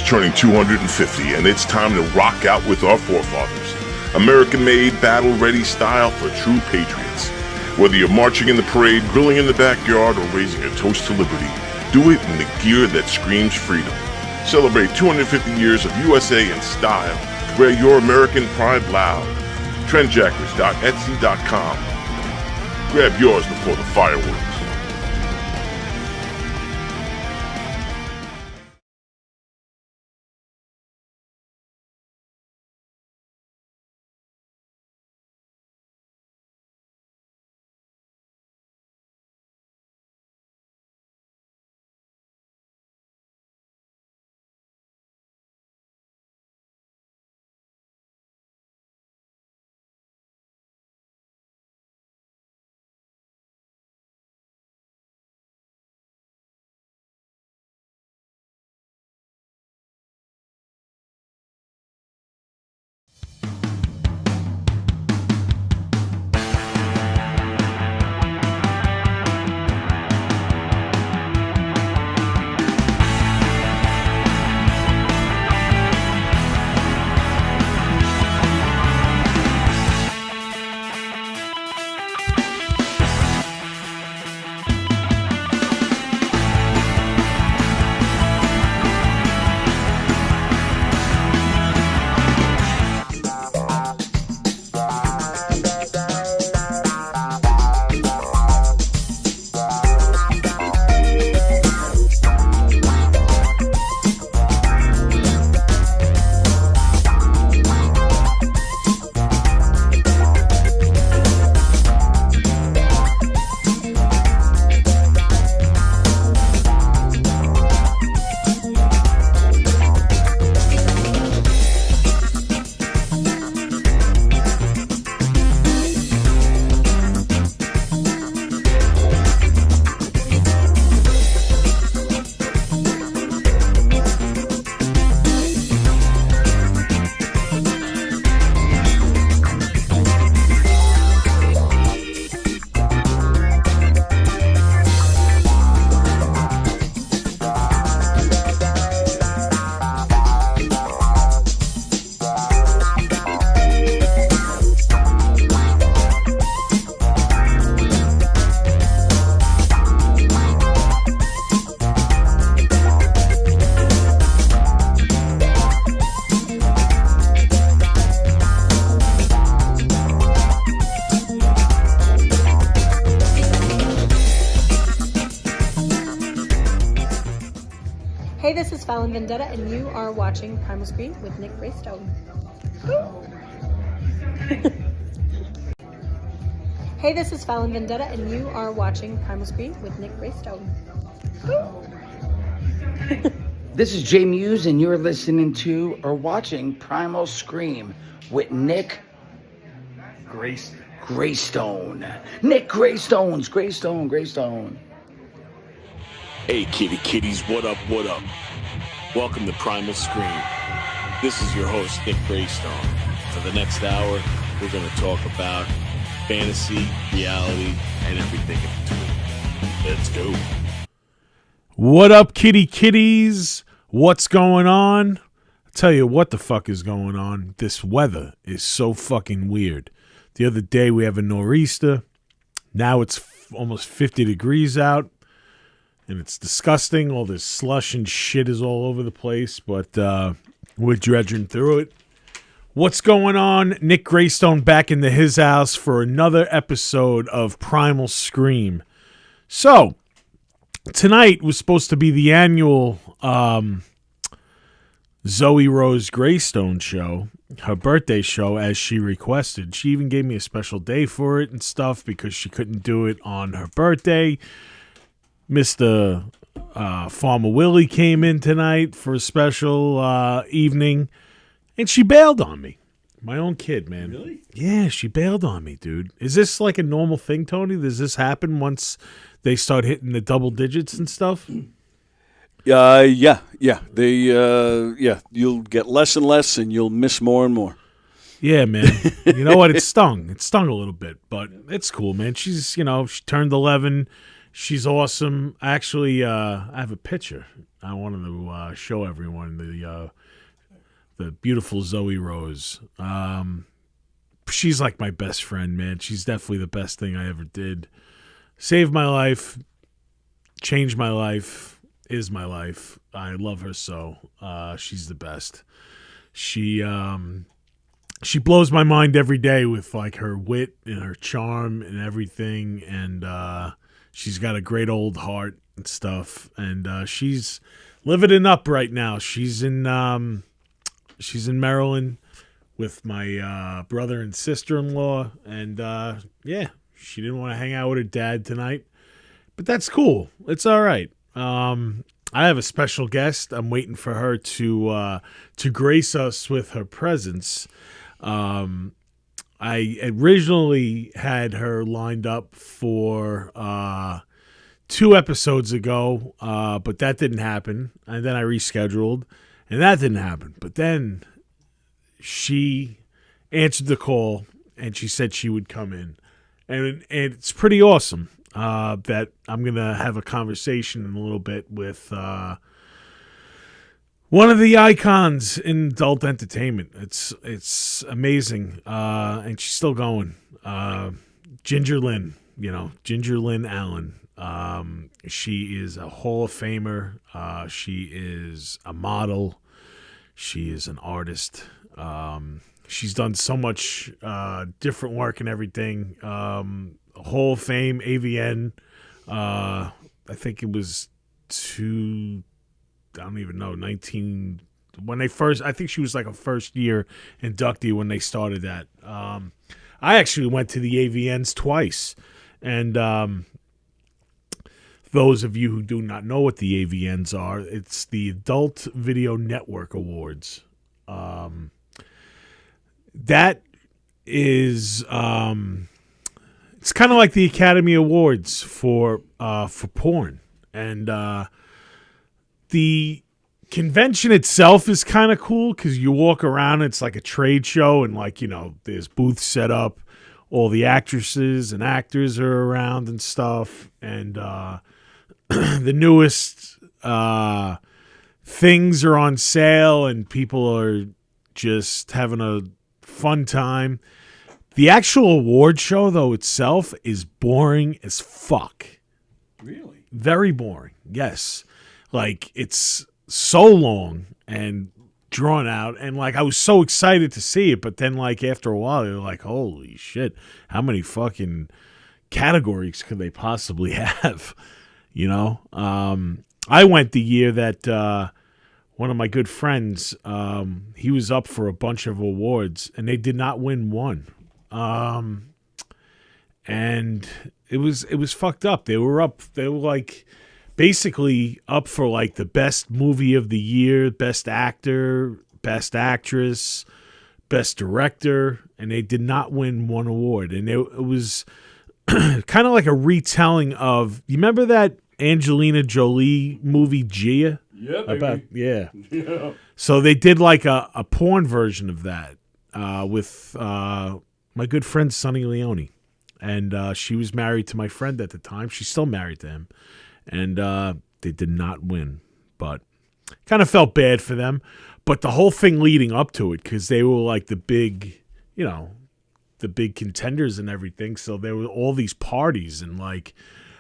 turning 250, and it's time to rock out with our forefathers. American-made, battle-ready style for true patriots. Whether you're marching in the parade, grilling in the backyard, or raising a toast to liberty, do it in the gear that screams freedom. Celebrate 250 years of USA in style. Wear your American pride loud. Trendjackers.etsy.com. Grab yours before the fireworks. Hey, this is Fallon Vendetta, and you are watching Primal Scream with Nick Graystone. Hey, this is Fallon Vendetta, and you are watching Primal Scream with Nick Graystone. This is Jay Muse, and you're listening to or watching Primal Scream with Nick Graystone. Nick Graystone. Hey, kitties, what up? Welcome to Primal Scream. This is your host, Nick Graystone. For the next hour, we're going to talk about fantasy, reality, and everything in between. Let's go. What up, kitties? What's going on? I'll tell you what the fuck is going on. This weather is so fucking weird. The other day we have a nor'easter. Now it's almost 50 degrees out. And it's disgusting. All this slush and shit is all over the place. But we're dredging through it. What's going on? Nick Graystone back into his house for another episode of Primal Scream. So, tonight was supposed to be the annual Zoe Rose Graystone show. Her birthday show, as she requested. She even gave me a special day for it and stuff because she couldn't do it on her birthday. Mr. Farmer Willie came in tonight for a special evening, and she bailed on me. My own kid, man. Really? Yeah, she bailed on me, dude. Is this like a normal thing, Tony? Does this happen once they start hitting the double digits and stuff? Yeah. You'll get less and less, and you'll miss more and more. Yeah, man. You know what? It stung. It stung a little bit, but it's cool, man. She's, she turned 11. She's awesome. Actually, I have a picture. I wanted to show everyone the beautiful Zoe Rose. She's like my best friend, man. She's definitely the best thing I ever did. Saved my life, changed my life, is my life. I love her so. She's the best. She blows my mind every day with like her wit and her charm and everything, and she's got a great old heart and stuff, and she's living it up right now. She's in Maryland with my brother and sister-in-law, and yeah, she didn't want to hang out with her dad tonight, but that's cool. It's all right. I have a special guest. I'm waiting for her to grace us with her presence. I originally had her lined up for 2 episodes ago, but that didn't happen. And then I rescheduled, and that didn't happen. But then she answered the call, and she said she would come in. And it's pretty awesome that I'm going to have a conversation in a little bit with one of the icons in adult entertainment. It's amazing, and she's still going. Ginger Lynn, Ginger Lynn Allen. She is a Hall of Famer. She is a model. She is an artist. She's done so much different work and everything. Hall of Fame, AVN. I think it was I don't even know, 19 when they first, I think she was like a first year inductee when they started that. I actually went to the AVNs twice, and those of you who do not know what the AVNs are, it's the Adult Video Network Awards. That is it's kind of like the Academy Awards for porn, and the convention itself is kind of cool because you walk around, it's like a trade show, and there's booths set up, all the actresses and actors are around and stuff, and the newest things are on sale, and people are just having a fun time. The actual award show, though, itself is boring as fuck. Really? Very boring, yes. Like, it's so long and drawn out, and I was so excited to see it, but then after a while you're like, holy shit, how many fucking categories could they possibly have? I went the year that one of my good friends, he was up for a bunch of awards, and they did not win one. And it was fucked up. They were basically up for the best movie of the year, best actor, best actress, best director, and they did not win one award. And it was kind of like a retelling of, you remember that Angelina Jolie movie Gia? Yeah, baby. Yeah. So they did a porn version of that with my good friend Sonny Leone, and she was married to my friend at the time. She's still married to him. And they did not win, but kind of felt bad for them. But the whole thing leading up to it, because they were the big, the big contenders and everything. So there were all these parties, and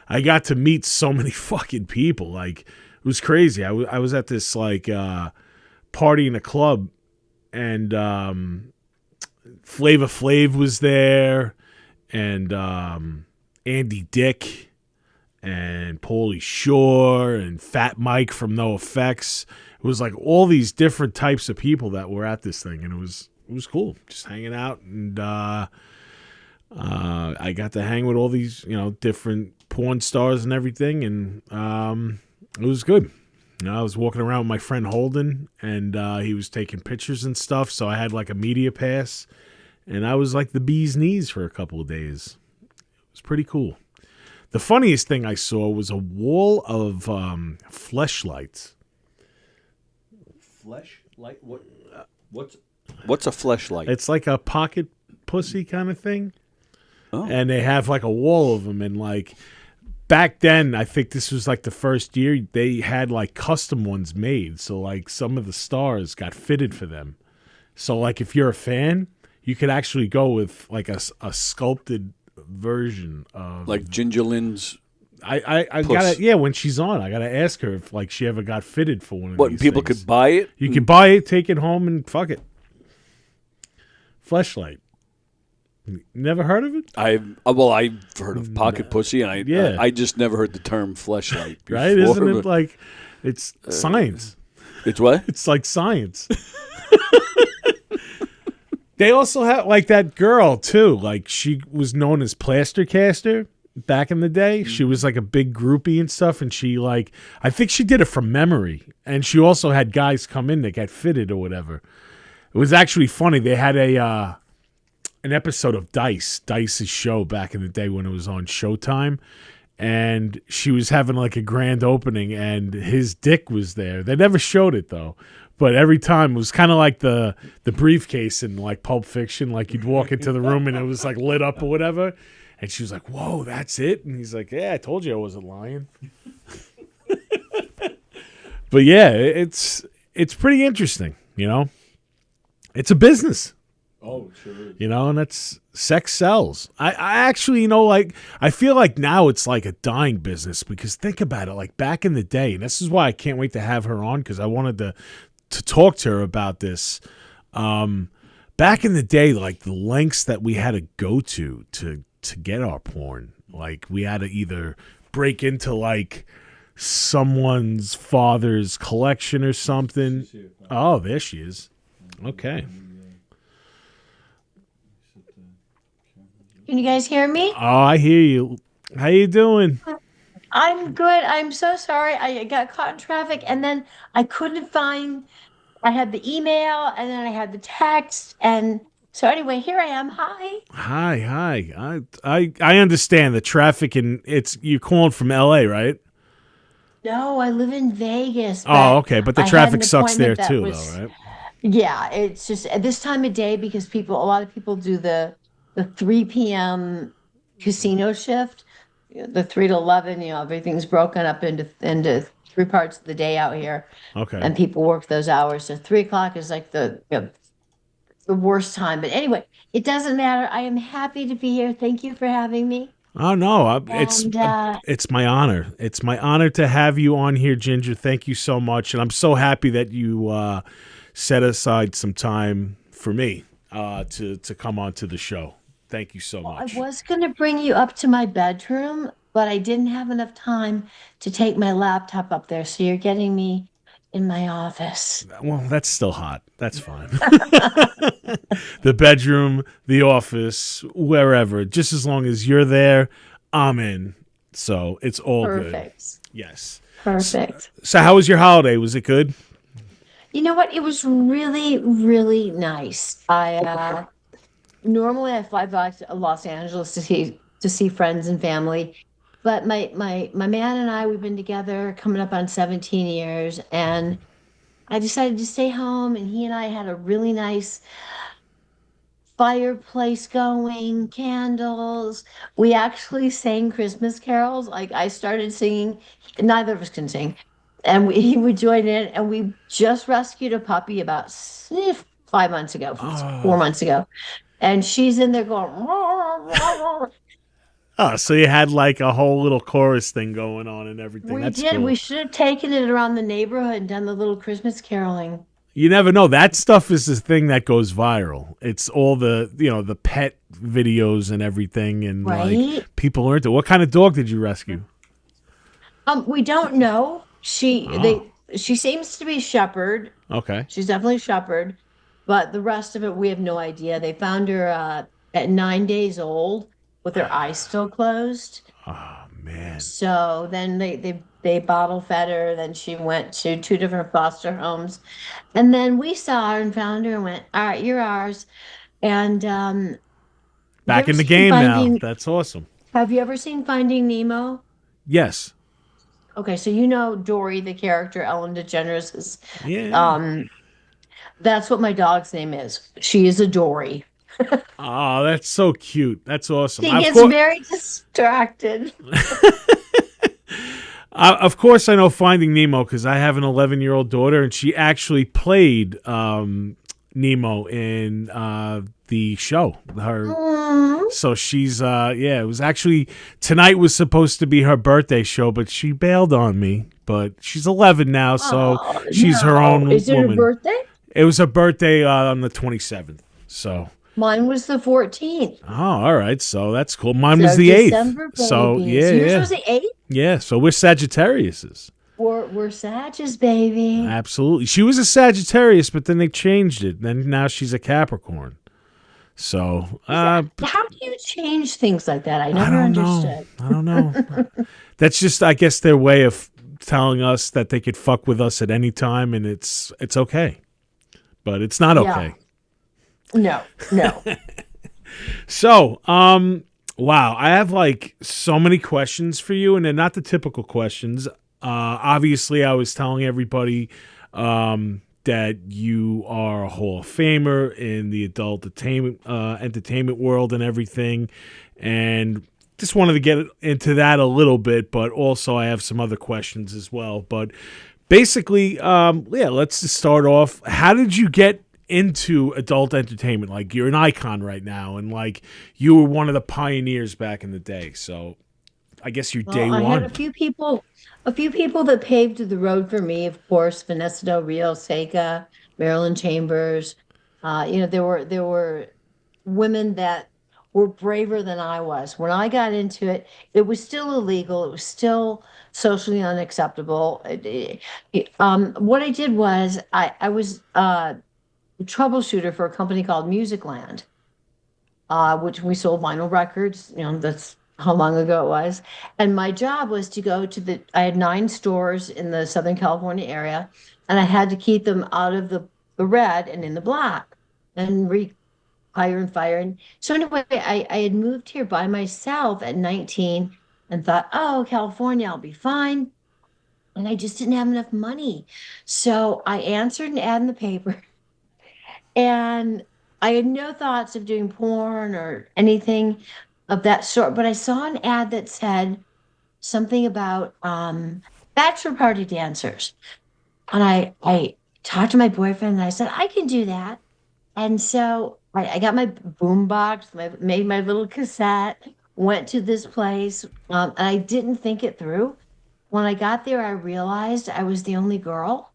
I got to meet so many fucking people. It was crazy. I was at this party in a club, and Flavor Flav was there, and Andy Dick, and Pauly Shore, and Fat Mike from No Effects. It was all these different types of people that were at this thing, and it was cool, just hanging out. And I got to hang with all these different porn stars and everything, and it was good. I was walking around with my friend Holden, and he was taking pictures and stuff, so I had a media pass, and I was the bee's knees for a couple of days. It was pretty cool. The funniest thing I saw was a wall of fleshlights. Fleshlight? What's a fleshlight? It's like a pocket pussy kind of thing. Oh. And they have a wall of them, and back then, I think this was like the first year they had like custom ones made. So like some of the stars got fitted for them. So like if you're a fan, you could actually go with like a sculpted version of Like Ginger Lynn's. I Puss. gotta when she's on, I gotta ask her if like she ever got fitted for one of What, these people things. could buy it? You can buy it, take it home, and fuck it. Fleshlight. Never heard of it? I've heard of pocket pussy, and I just never heard the term fleshlight before. Right? Isn't it like it's science? It's what? It's like science. They also had like that girl too. Like she was known as Plaster Caster back in the day. She was like a big groupie and stuff, and she like I think she did it from memory. And she also had guys come in that got fitted or whatever. It was actually funny. They had an episode of Dice's show back in the day when it was on Showtime, and she was having like a grand opening, and his dick was there. They never showed it though. But every time it was kind of like the briefcase in like Pulp Fiction. Like you'd walk into the room and it was like lit up or whatever. And she was like, "Whoa, that's it?" And he's like, "Yeah, I told you I wasn't lying." But yeah, it's pretty interesting, you know? It's a business. Oh, sure is. You know, and that's sex sells. I actually, you know, like I feel like now it's like a dying business because think about it, like back in the day, and this is why I can't wait to have her on because I wanted to talk to her about this. Back in the day, like the lengths that we had to go to get our porn, like we had to either break into like someone's father's collection or something. Oh, there she is. Okay. Can you guys hear me? Oh, I hear you. How you doing? I'm good. I'm so sorry. I got caught in traffic and then I couldn't find, I had the email and then I had the text. And so anyway, here I am. Hi. Hi. I understand the traffic and you're calling from LA, right? No, I live in Vegas. Oh, okay. But the I had traffic an sucks there appointment that too, was- though, right? Yeah, it's just at this time of day because a lot of people do the 3 p.m. casino shift, the 3 to 11, you know, everything's broken up into 3 parts of the day out here. Okay. And people work those hours. So 3 o'clock is like the worst time. But anyway, it doesn't matter. I am happy to be here. Thank you for having me. Oh no, it's my honor. It's my honor to have you on here, Ginger. Thank you so much, and I'm so happy that you set aside some time for me to come on to the show. Thank you so much. I was going to bring you up to my bedroom, but I didn't have enough time to take my laptop up there. So you're getting me in my office. Well, that's still hot. That's fine. The bedroom, the office, wherever. Just as long as you're there, I'm in. So it's all good. Perfect. Yes. Perfect. So how was your holiday? Was it good? You know what? It was really, really nice. Normally I fly back to Los Angeles to see friends and family, but my man and I, we've been together coming up on 17 years, and I decided to stay home, and he and I had a really nice fireplace going, candles. We actually sang Christmas carols. Like I started singing, neither of us can sing, and he would join in, and we just rescued a puppy about 5 months ago, 4 months ago. And she's in there going, Oh, so you had like a whole little chorus thing going on and everything. We That's did. cool. We should have taken it around the neighborhood and done the little Christmas caroling. You never know. That stuff is the thing that goes viral. It's all the, the pet videos and everything. And Right? like people are into it. What kind of dog did you rescue? We don't know. She seems to be shepherd. Okay. She's definitely shepherd, but the rest of it we have no idea. They found her at 9 days old with her eyes still closed. Oh man. So then they bottle fed her. Then she went to 2 different foster homes, and then we saw her and found her and went, "All right, you're ours." And Back you in the ever seen game now. Finding- That's awesome. Have you ever seen Finding Nemo? Yes. Okay, so you know Dory, the character, Ellen DeGeneres is. Yeah. That's what my dog's name is. She is a Dory. Oh, that's so cute. That's awesome. She Of gets course- very distracted. Of course, I know Finding Nemo because I have an 11-year-old daughter, and she actually played Nemo in the show. So she's it was actually tonight was supposed to be her birthday show, but she bailed on me. But she's 11 now, so she's her own Is it woman. her birthday? It was her birthday on the 27th. So Mine was the 14th. oh, all right. So that's cool. Mine was the 8th. December So babies. Yours was the 8th? Yeah, so we're Sagittariuses. We're Sagittarius, baby. Absolutely. She was a Sagittarius, but then they changed it. Then now she's a Capricorn. So How do you change things like that? I never understood. I don't know. That's just, I guess, their way of telling us that they could fuck with us at any time, and it's okay. But it's not okay. No. So, wow, I have like so many questions for you, and they're not the typical questions. Obviously, I was telling everybody that you are a Hall of Famer in the adult entertainment world and everything, and just wanted to get into that a little bit, but also I have some other questions as well. But basically, let's just start off. How did you get into adult entertainment? Like, you're an icon right now, and like you were one of the pioneers back in the day. So I guess you're day one. I had a few people that paved the road for me. Of course, Vanessa Del Rio, Sega, Marilyn Chambers. There were women that were braver than I was. When I got into it, it was still illegal. It was still socially unacceptable. What I did was I was troubleshooter for a company called Musicland, which we sold vinyl records. That's how long ago it was. And my job was to go to I had 9 stores in the Southern California area, and I had to keep them out of the red and in the black and hire and fire. And so anyway, I had moved here by myself at 19 and thought, oh, California, I'll be fine. And I just didn't have enough money. So I answered an ad in the paper. And I had no thoughts of doing porn or anything of that sort, but I saw an ad that said something about bachelor party dancers. And I talked to my boyfriend and I said, I can do that. And so I got my boombox, made my little cassette, went to this place, and I didn't think it through. When I got there, I realized I was the only girl.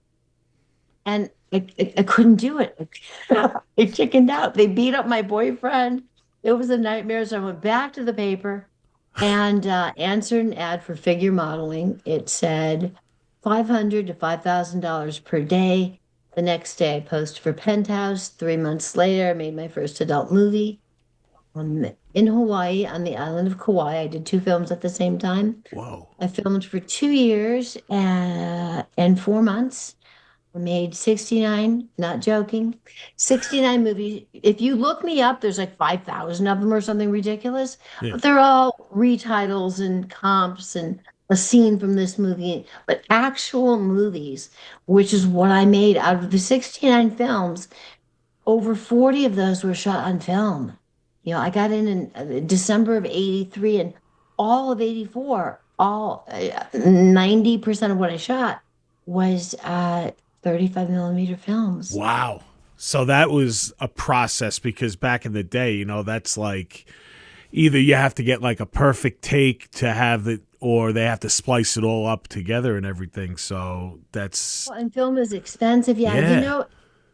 And I couldn't do it. I chickened out. They beat up my boyfriend. It was a nightmare. So I went back to the paper and answered an ad for figure modeling. It said $500 to $5,000 per day. The next day I posted for Penthouse. 3 months later, I made my first adult movie in Hawaii, on the island of Kauai. I did 2 films at the same time. Whoa. I filmed for 2 years and 4 months. I made 69, not joking, 69 movies. If you look me up, there's like 5,000 of them or something ridiculous. Yeah. But they're all retitles and comps and a scene from this movie. But actual movies, which is what I made out of the 69 films, over 40 of those were shot on film. I got in December of 83, and all of 84, 90% of what I shot was 35 millimeter films. Wow. So that was a process, because back in the day, that's like either you have to get like a perfect take to have it, or they have to splice it all up together and everything. So that's... Well, and film is expensive. Yeah.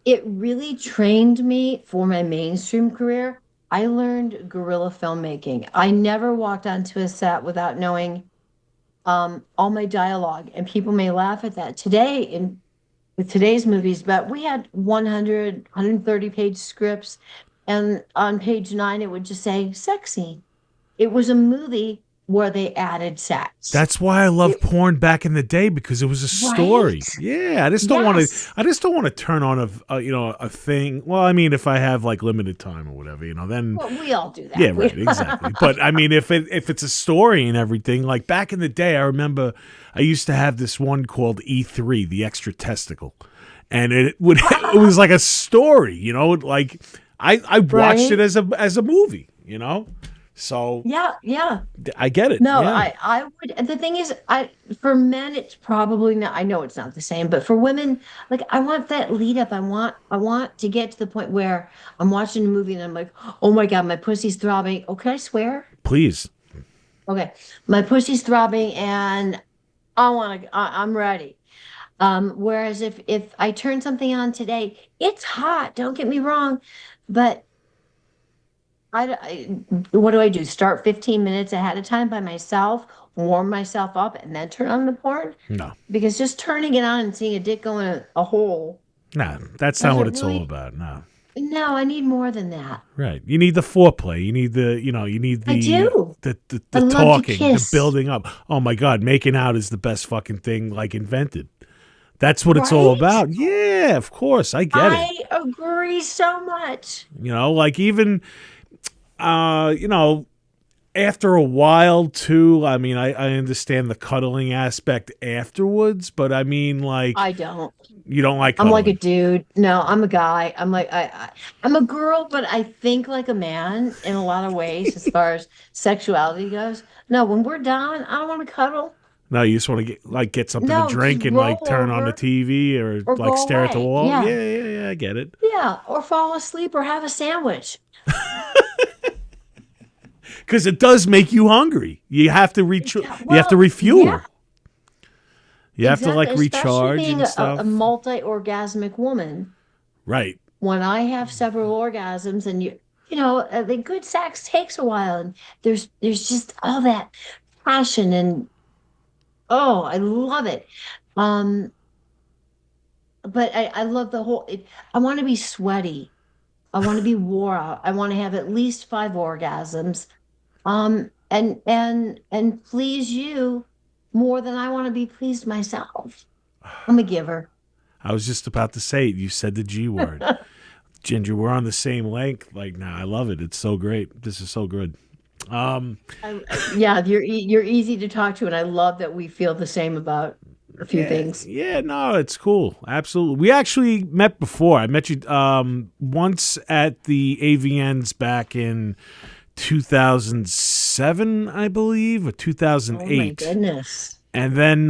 It really trained me for my mainstream career. I learned guerrilla filmmaking. I never walked onto a set without knowing all my dialogue, and people may laugh at that today with today's movies, but we had 130 page scripts, and on page 9 it would just say sexy. It was a movie where they added sex. That's why I loved porn back in the day, because it was a story. Right? Yeah, I just don't want to turn on a thing. Well, I mean, if I have like limited time or whatever, then we all do that. Yeah, right, exactly. But I mean, if it's a story and everything, like back in the day, I remember I used to have this one called E3, the extra testicle, and it was like a story, like I watched it as a movie, So yeah. I get it. No, Yeah. I would. The thing is, for men, it's probably not. I know it's not the same, but for women, like I want that lead up. I want to get to the point where I'm watching a movie and I'm like, oh my God, my pussy's throbbing. Oh, can I swear? Please. Okay, my pussy's throbbing and I want to. I'm ready. Whereas if I turn something on today, it's hot. Don't get me wrong, but I what do I do? Start 15 minutes ahead of time by myself, warm myself up, and then turn on the porn? No. Because just turning it on and seeing a dick go in a hole No, that's not what doesn't it's all really. about. No. No, I need more than that. Right. You need the foreplay. You need you need I do. I the love to talking, the kiss. building up. Oh my God, making out is the best fucking thing like invented. That's what it's all Right? about. Yeah, of course. I get it. I agree so much. Like even after a while too, I mean, I understand the cuddling aspect afterwards, but I mean like I don't. you don't like I'm cuddling. like a dude. No, I'm a guy. I'm like I'm a girl, but I think like a man in a lot of ways as far as sexuality goes. No, when we're done, I don't want to cuddle. No, you just want to get something to No, just drink and roll like turn on the over TV or or like go stare at the away. wall. Yeah. Yeah, I get it. Yeah, or fall asleep or have a sandwich. Because it does make you hungry. You have to you have to refuel. Yeah, You have to like exactly. Especially recharge being and stuff. a multi-orgasmic woman. Right. When I have several orgasms, and the good sex takes a while, and there's just all that passion, and oh, I love it. Um, but I love the whole. I want to be sweaty. I want to be wore out. I want to have at least 5 orgasms. And please you more than I want to be pleased myself. I'm a giver. I was just about to say it. You said the G word. Ginger, we're on the same length. Like, nah, I love it. It's so great. This is so good. Yeah, you're easy to talk to, and I love that we feel the same about a few things. Yeah, no, it's cool. Absolutely. We actually met before. I met you once at the AVNs back in 2007, I believe, or 2008. Oh my goodness. And then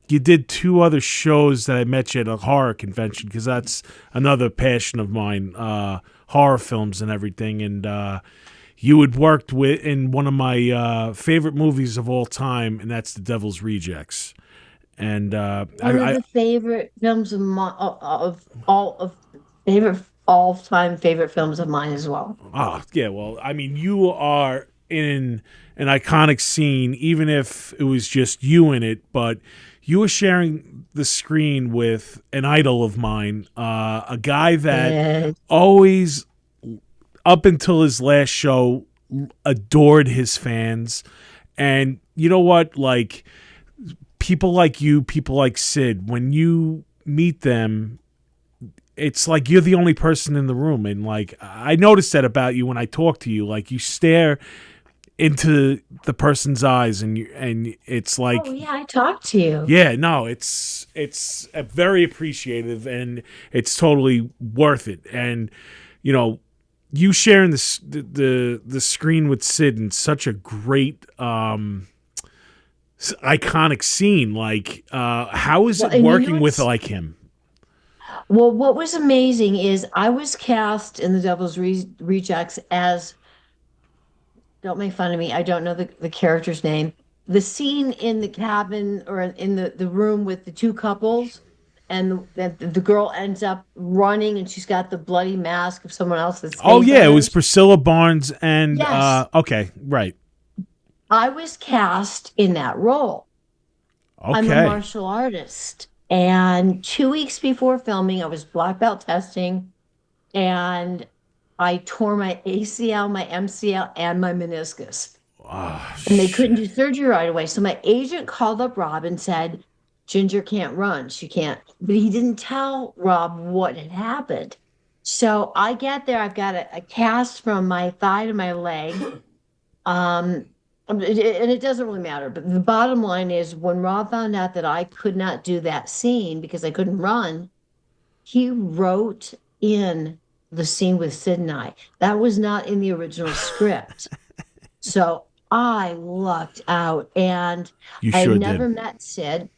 you did 2 other shows that I met you at a horror convention, because that's another passion of mine, horror films and everything. And you had worked in one of my favorite movies of all time, and that's The Devil's Rejects. And One of the favorite films of favorite all-time favorite films of mine as well. Yeah, well, I mean, you are in an iconic scene, even if it was just you in it, but you were sharing the screen with an idol of mine, a guy that always, up until his last show, adored his fans. And you know what? Like, people like you, people like Sid, when you meet them, it's like you're the only person in the room. And like, I noticed that about you when I talk to you. Like, you stare into the person's eyes, and it's like, oh yeah, I talked to you. Yeah, no, it's very appreciative, and it's totally worth it. And you sharing the screen with Sid in such a great iconic scene. Like, how is it working with like him? Well, what was amazing is I was cast in The Devil's Rejects as, don't make fun of me, I don't know the character's name. The scene in the cabin or in the room with the 2 couples, and the girl ends up running and she's got the bloody mask of someone else's. Oh yeah, it was Priscilla Barnes and yes. Okay, right. I was cast in that role. Okay. I'm a martial artist. And 2 weeks before filming, I was black belt testing, and I tore my ACL, my MCL, and my meniscus. Oh, and they couldn't do surgery right away. So my agent called up Rob and said, Ginger can't run. She can't. But he didn't tell Rob what had happened. So I get there. I've got a cast from my thigh to my leg. And it doesn't really matter. But the bottom line is, when Rob found out that I could not do that scene because I couldn't run, he wrote in the scene with Sid and I. That was not in the original script. So I lucked out, and You I sure never did. met Sid.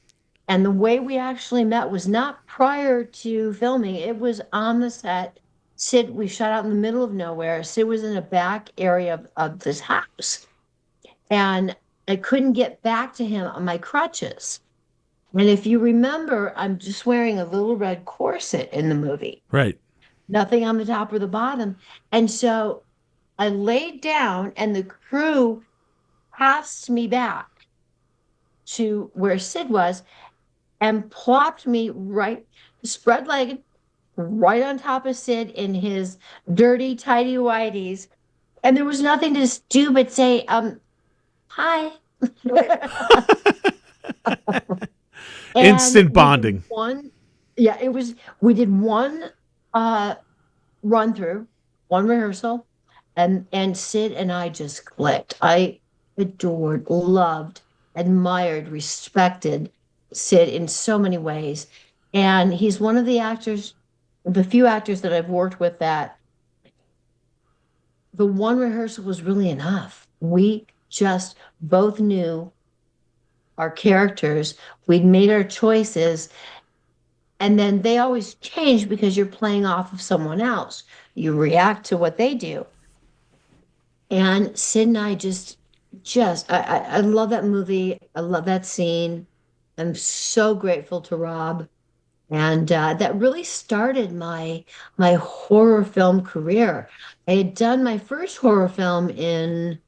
And the way we actually met was not prior to filming, it was on the set. Sid, we shot out in the middle of nowhere. Sid was in a back area of this house, and I couldn't get back to him on my crutches. And if you remember, I'm just wearing a little red corset in the movie, Right. nothing on the top or the bottom. And so I laid down, and the crew passed me back to where Sid was and plopped me right, spread legged, right on top of Sid in his dirty, tidy whities. And there was nothing to do but say, hi. And Instant we did bonding. one, yeah, we did one uh run through, one rehearsal, and Sid and I just clicked. I adored, loved, admired, respected Sid in so many ways. And he's one of the actors, the few actors that I've worked with that the one rehearsal was really enough. We just both knew our characters, we'd made our choices, and then they always change because you're playing off of someone else. You react to what they do. And Sid and I I love that movie. I love that scene. I'm so grateful to Rob. And that really started my horror film career. I had done my first horror film in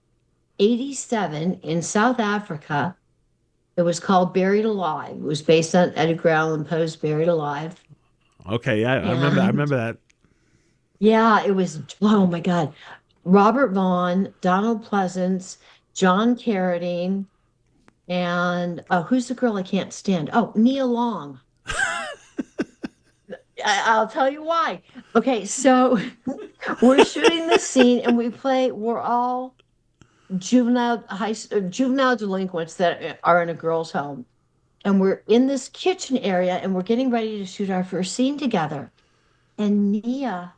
87 in South Africa. It was called Buried Alive. It was based on Edgar Allan Poe's Buried Alive. Okay, yeah, I And remember that. yeah, it was, oh my God. Robert Vaughn, Donald Pleasance, John Carradine, and who's the girl I can't stand? Oh, Nia Long. I'll tell you why. Okay, so we're shooting this scene and we're all juvenile delinquents that are in a girl's home. And we're in this kitchen area and we're getting ready to shoot our first scene together. And Nia,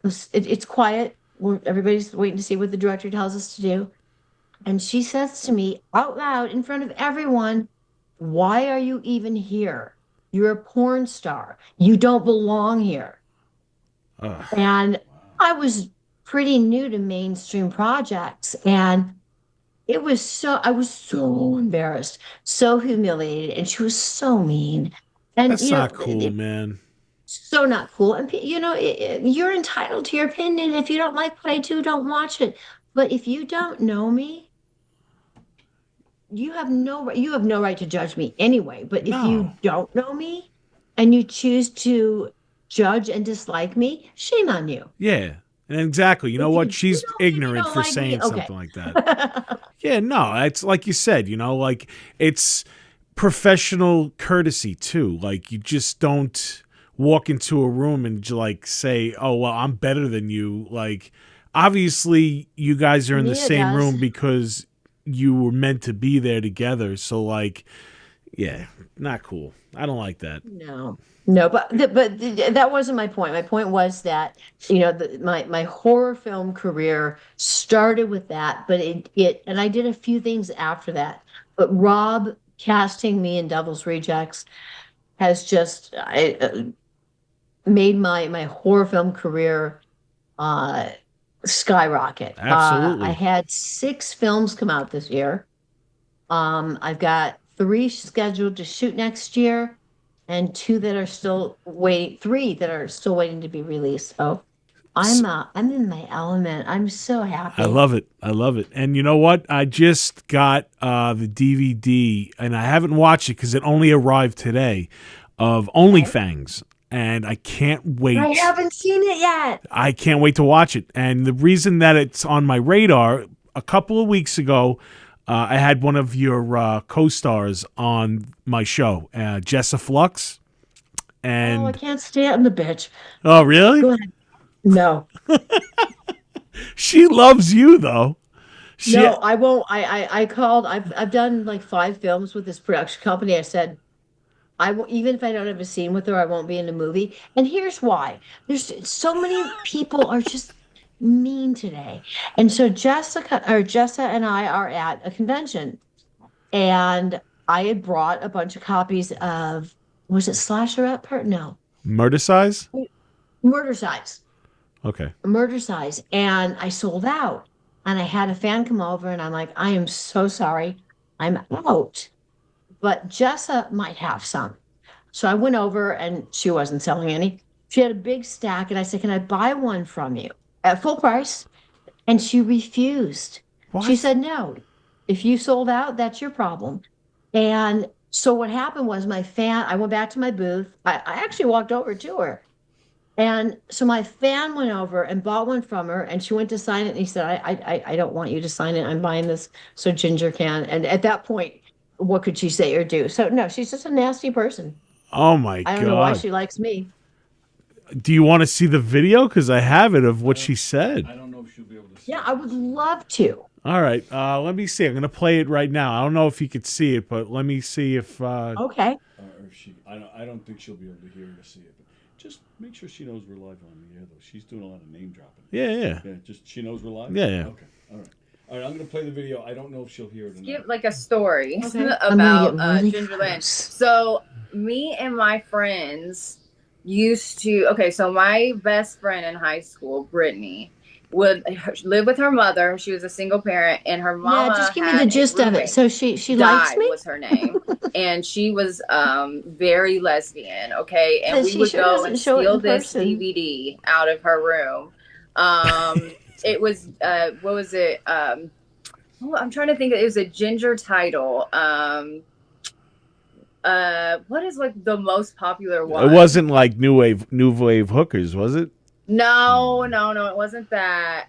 it's quiet. Everybody's waiting to see what the director tells us to do. And she says to me out loud in front of everyone, "Why are you even here? You're a porn star. You don't belong here." Ugh. And I was pretty new to mainstream projects. And I was so embarrassed, so humiliated. And she was so mean. And, That's not cool, man. so not cool. And, you're entitled to your opinion. If you don't like what I do, don't watch it. But if you don't know me, you have no right to judge me anyway. But if No. you don't know me and you choose to judge and dislike me, shame on you. Yeah. And exactly. You know If what? She's if you ignorant don't for like me, saying okay. something like that. Yeah, no, it's like you said, like it's professional courtesy too. Like you just don't walk into a room and like say, "Oh, well, I'm better than you." Like obviously you guys are in the Nia same does. room because you were meant to be there together. So like, yeah, not cool. I don't like that. No, but that wasn't my point. My point was that my horror film career started with that, but and I did a few things after that. But Rob casting me in Devil's Rejects has just made my horror film career uh, skyrocket. I Absolutely. had 6 films come out this year. I've got 3 scheduled to shoot next year, and 2 that are still waiting, 3 that are still waiting to be released. So I'm in my element. I'm so I happy. love it. I love it. And you know what? I just got the DVD, and I haven't watched it because it only arrived today, of OnlyFans. And I can't wait. I haven't seen it yet. I can't wait to watch it. And the reason that it's on my radar, a couple of weeks ago, I had one of your co-stars on my show, Jessa Flux. Oh, I And can't stand the bitch. oh, really? Go ahead. No, She loves you though. She, no, I won't. I called. I've done like 5 films with this production company. I said I won't, even if I don't have a scene with her, I won't be in the movie. And here's why. There's so many people are just mean today. And so Jessa and I are at a convention, and I had brought a bunch of copies of, was it Slasherette Part? No, Murder size? Murder Size. Okay. Murder Size. And I sold out. And I had a fan come over, and I'm like, I am so sorry. I'm out. But Jessa might have some. So I went over, and she wasn't selling any. She had a big stack, and I said, can I buy one from you at full price? And she refused. What? She said, no, if you sold out, that's your problem. And so what happened was I went back to my booth. I actually walked over to her. And so my fan went over and bought one from her, and she went to sign it. And he said, I don't want you to sign it. I'm buying this so Ginger can. And at that point, what could she say or do? So no, she's just a nasty person. Oh my God. I don't know why she likes me. Do you want to see the video? Because I have it of what she said. I don't know if she'll be able to see. Yeah, I would love to. All right. Let me see. I'm going to play it right now. I don't know if you could see it, but let me see if... Okay. Or if she, I don't think she'll be able to hear or see it. But just make sure she knows we're live on the air, though. She's doing a lot of name dropping. Yeah. Yeah, just she knows we're live? Yeah. Okay, all right. All right, I'm going to play the video. I don't know if she'll hear it or Give not. like a story Okay. about really Ginger Lynn. close. So me and my friends used to, so my best friend in high school, Brittany, would live with her mother. She was a single parent, and her mama Yeah, just give me had the a gist of it. roommate. So she likes Di me? was her name, and she was very lesbian. Okay, and But we she would sure go doesn't and show it steal in this person. DVD out of her room. It was what was it? I'm trying to think. It was a Ginger title. What is like the most popular one? It wasn't like new wave hookers, was it? No, it wasn't that.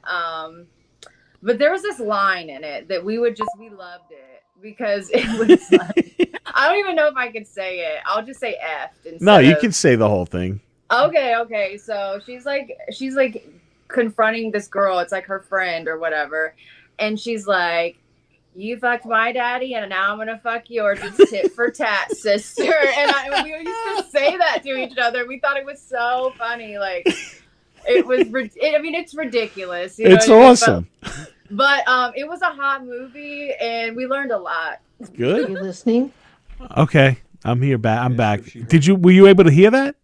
But there was this line in it that we loved it because it was like, I don't even know if I could say it. I'll just say F. No, you can say the whole thing. Okay. So she's like confronting this girl. It's like her friend or whatever. And she's like, you fucked my daddy, and now I'm gonna fuck yours. It's tit for tat, sister. And we used to say that to each other. We thought it was so funny. Like, it was. It's ridiculous. You know It's what I mean? awesome. But it was a hot movie, and we learned a lot. Are Good. you listening? Okay, I'm here. I'm back. She heard Were you able to hear that?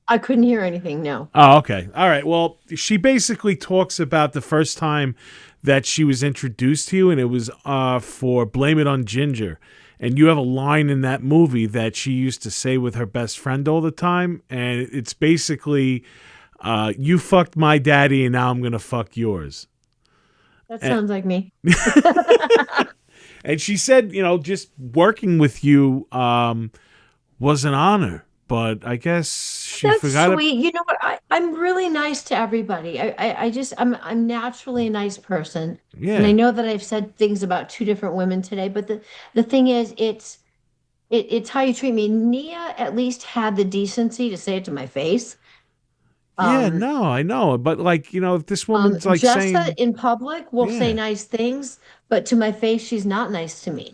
I couldn't hear anything. No. Oh, okay. All right. Well, she basically talks about the first time that she was introduced to you, and it was for Blame It on Ginger. And you have a line in that movie that she used to say with her best friend all the time, and it's basically, you fucked my daddy, and now I'm going to fuck yours. That sounds like me. And she said, just working with you was an honor. But I guess she That's forgot. sweet. You know what? I'm really nice to everybody. I'm naturally a nice person. Yeah. And I know that I've said things about two different women today, but the thing is, it's how you treat me. Nia at least had the decency to say it to my face. Yeah, no, I know. But if this woman's Jessa saying, in public will say nice things, but to my face, she's not nice to me.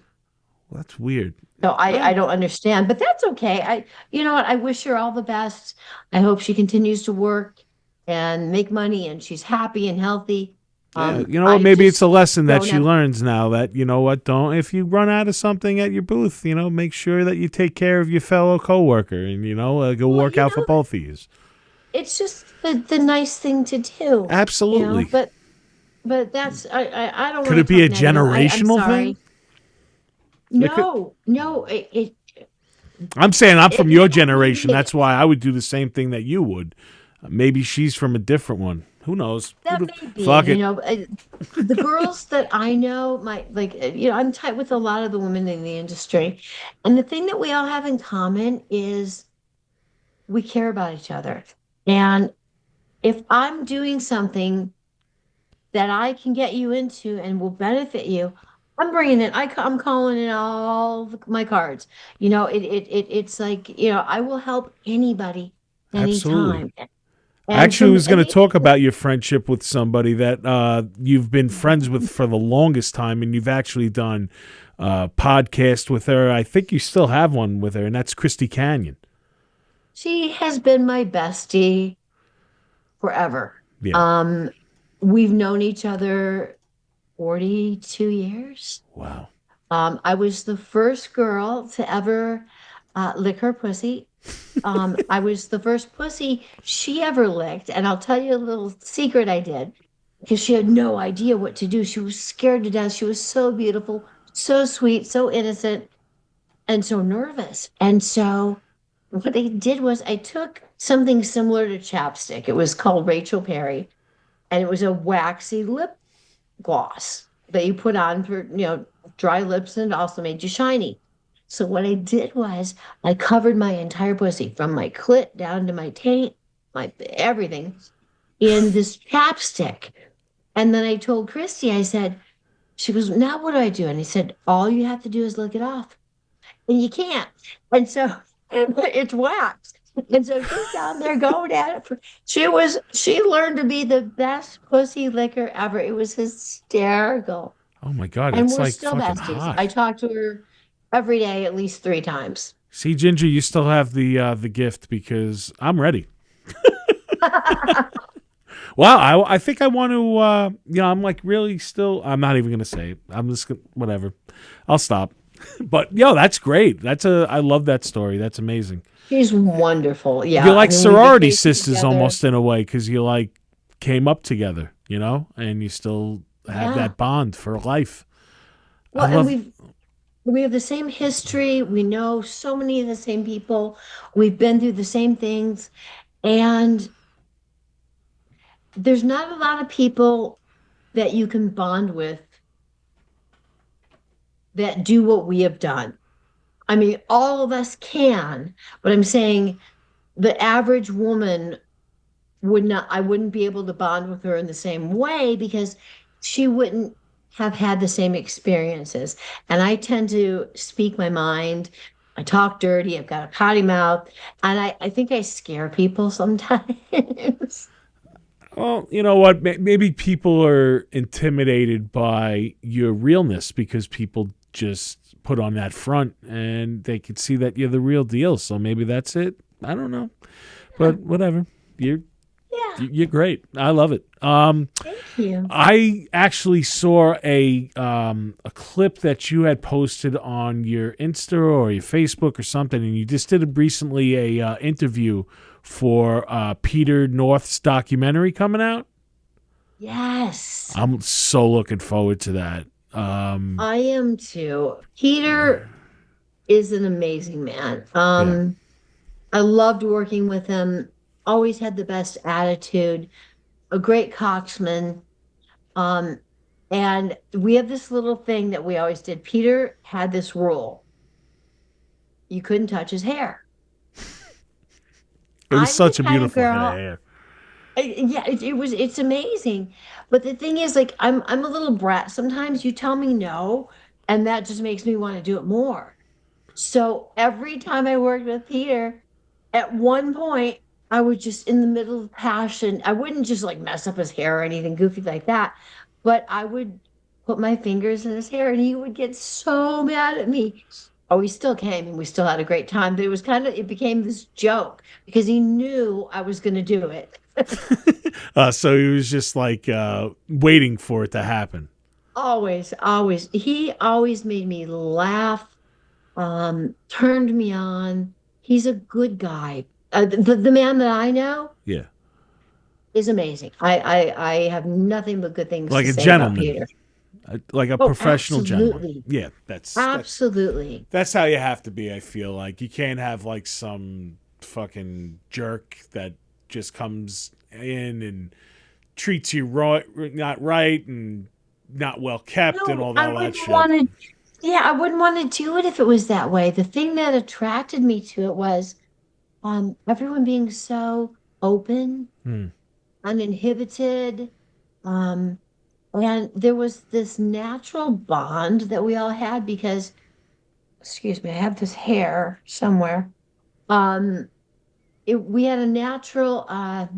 well, that's weird. So I don't understand, but that's okay. You know what? I wish her all the best. I hope she continues to work and make money, and she's happy and healthy. Yeah, you know what? Maybe it's a lesson that don't she have- learns now that, if you run out of something at your booth, make sure that you take care of your fellow coworker and, go work out for both of you. It's just the nice thing to do. Absolutely. But that's, I don't Could wanna it be a talk negative. generational I'm sorry. thing? No, I'm saying I'm from It- your it- generation. it- That's why I would do the same thing that you would. Maybe she's from a different one. Who knows? that may be, Fuck it. The girls that I know, I'm tight with a lot of the women in the industry. And the thing that we all have in common is we care about each other. And if I'm doing something that I can get you into and will benefit you, I'm bringing it. I'm calling in all my cards. It's like, I will help anybody Absolutely. anytime. Actually, I was going to talk about your friendship with somebody that you've been friends with for the longest time, and you've actually done a podcast with her. I think you still have one with her, and that's Christy Canyon. She has been my bestie forever. Yeah. we've known each other 42 years. Wow. I was the first girl to ever lick her pussy. I was the first pussy she ever licked. And I'll tell you a little secret I did because she had no idea what to do. She was scared to death. She was so beautiful, so sweet, so innocent, and so nervous. And so what I did was I took something similar to chapstick. It was called Rachel Perry, and it was a waxy lip gloss that you put on for, dry lips, and it also made you shiny. So what I did was I covered my entire pussy from my clit down to my taint, my everything in this chapstick. And then I told Christy, I said, she goes, now what do I do? And I said, all you have to do is lick it off. And you can't. And so it's wax. And so she's down there going at it. She learned to be the best pussy licker ever. It was hysterical. Oh my God, And it's we're like still fucking besties. hot. I talk to her every day, at least 3 times. See, Ginger, you still have the gift because I'm ready. Wow, I think I want to. I'm like really still. I'm not even gonna say it. I'm just whatever. I'll stop. But that's great. I love that story. That's amazing. She's wonderful. Yeah, You're like we sorority vacation sisters together. almost in a way because you like came up together, and you still have that bond for life. Well, and we have the same history. We know so many of the same people. We've been through the same things, and there's not a lot of people that you can bond with that do what we have done. I mean, all of us can, but I'm saying the average woman I wouldn't be able to bond with her in the same way because she wouldn't have had the same experiences. And I tend to speak my mind. I talk dirty. I've got a potty mouth. And I think I scare people sometimes. Well, you know what? Maybe people are intimidated by your realness because people just put on that front and they could see that you're the real deal. So maybe that's it. I don't know, but whatever. You're great. I love it. Thank you. I actually saw a clip that you had posted on your Insta or your Facebook or something, and you just did recently a interview for Peter North's documentary coming out. Yes. I'm so looking forward to that. I am too. Peter is an amazing man. I loved working with him. Always had the best attitude, a great coxman. And we have this little thing that we always did. Peter had this rule. You couldn't touch his hair. It was such a beautiful hair. It's amazing. But the thing is, like, I'm a little brat. Sometimes you tell me no, and that just makes me want to do it more. So every time I worked with Peter, at one point, I was just in the middle of passion. I wouldn't just like mess up his hair or anything goofy like that, but I would put my fingers in his hair and he would get so mad at me. Oh, he still came and we still had a great time, but it became this joke because he knew I was going to do it. So he was just like waiting for it to happen. Always. He always made me laugh, turned me on. He's a good guy. The man that I know is amazing. I have nothing but good things like to a say gentleman. about Peter. Like a professional absolutely. gentleman. Yeah, that's absolutely. That's how you have to be, I feel like. You can't have like some fucking jerk that just comes in and treats you not right and not well kept and all that shit. I wouldn't want to do it if it was that way. The thing that attracted me to it was everyone being so open, uninhibited, and there was this natural bond that we all had because, excuse me, I have this hair somewhere. We had a natural. Oh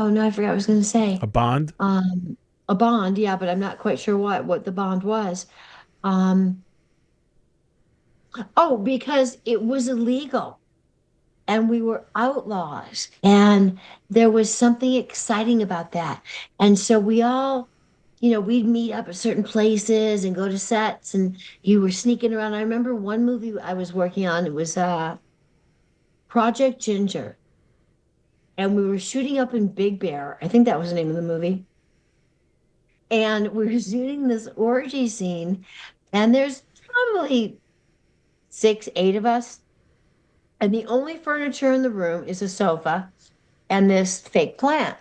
no, I forgot what I was going to say. A bond. A bond, yeah, but I'm not quite sure what the bond was. Because it was illegal. and we were outlaws. And there was something exciting about that. And so we all, we'd meet up at certain places and go to sets, and you were sneaking around. I remember one movie I was working on, it was Project Ginger. And we were shooting up in Big Bear. I think that was the name of the movie. And we were shooting this orgy scene, and there's probably 6, 8 of us. And the only furniture in the room is a sofa and this fake plant.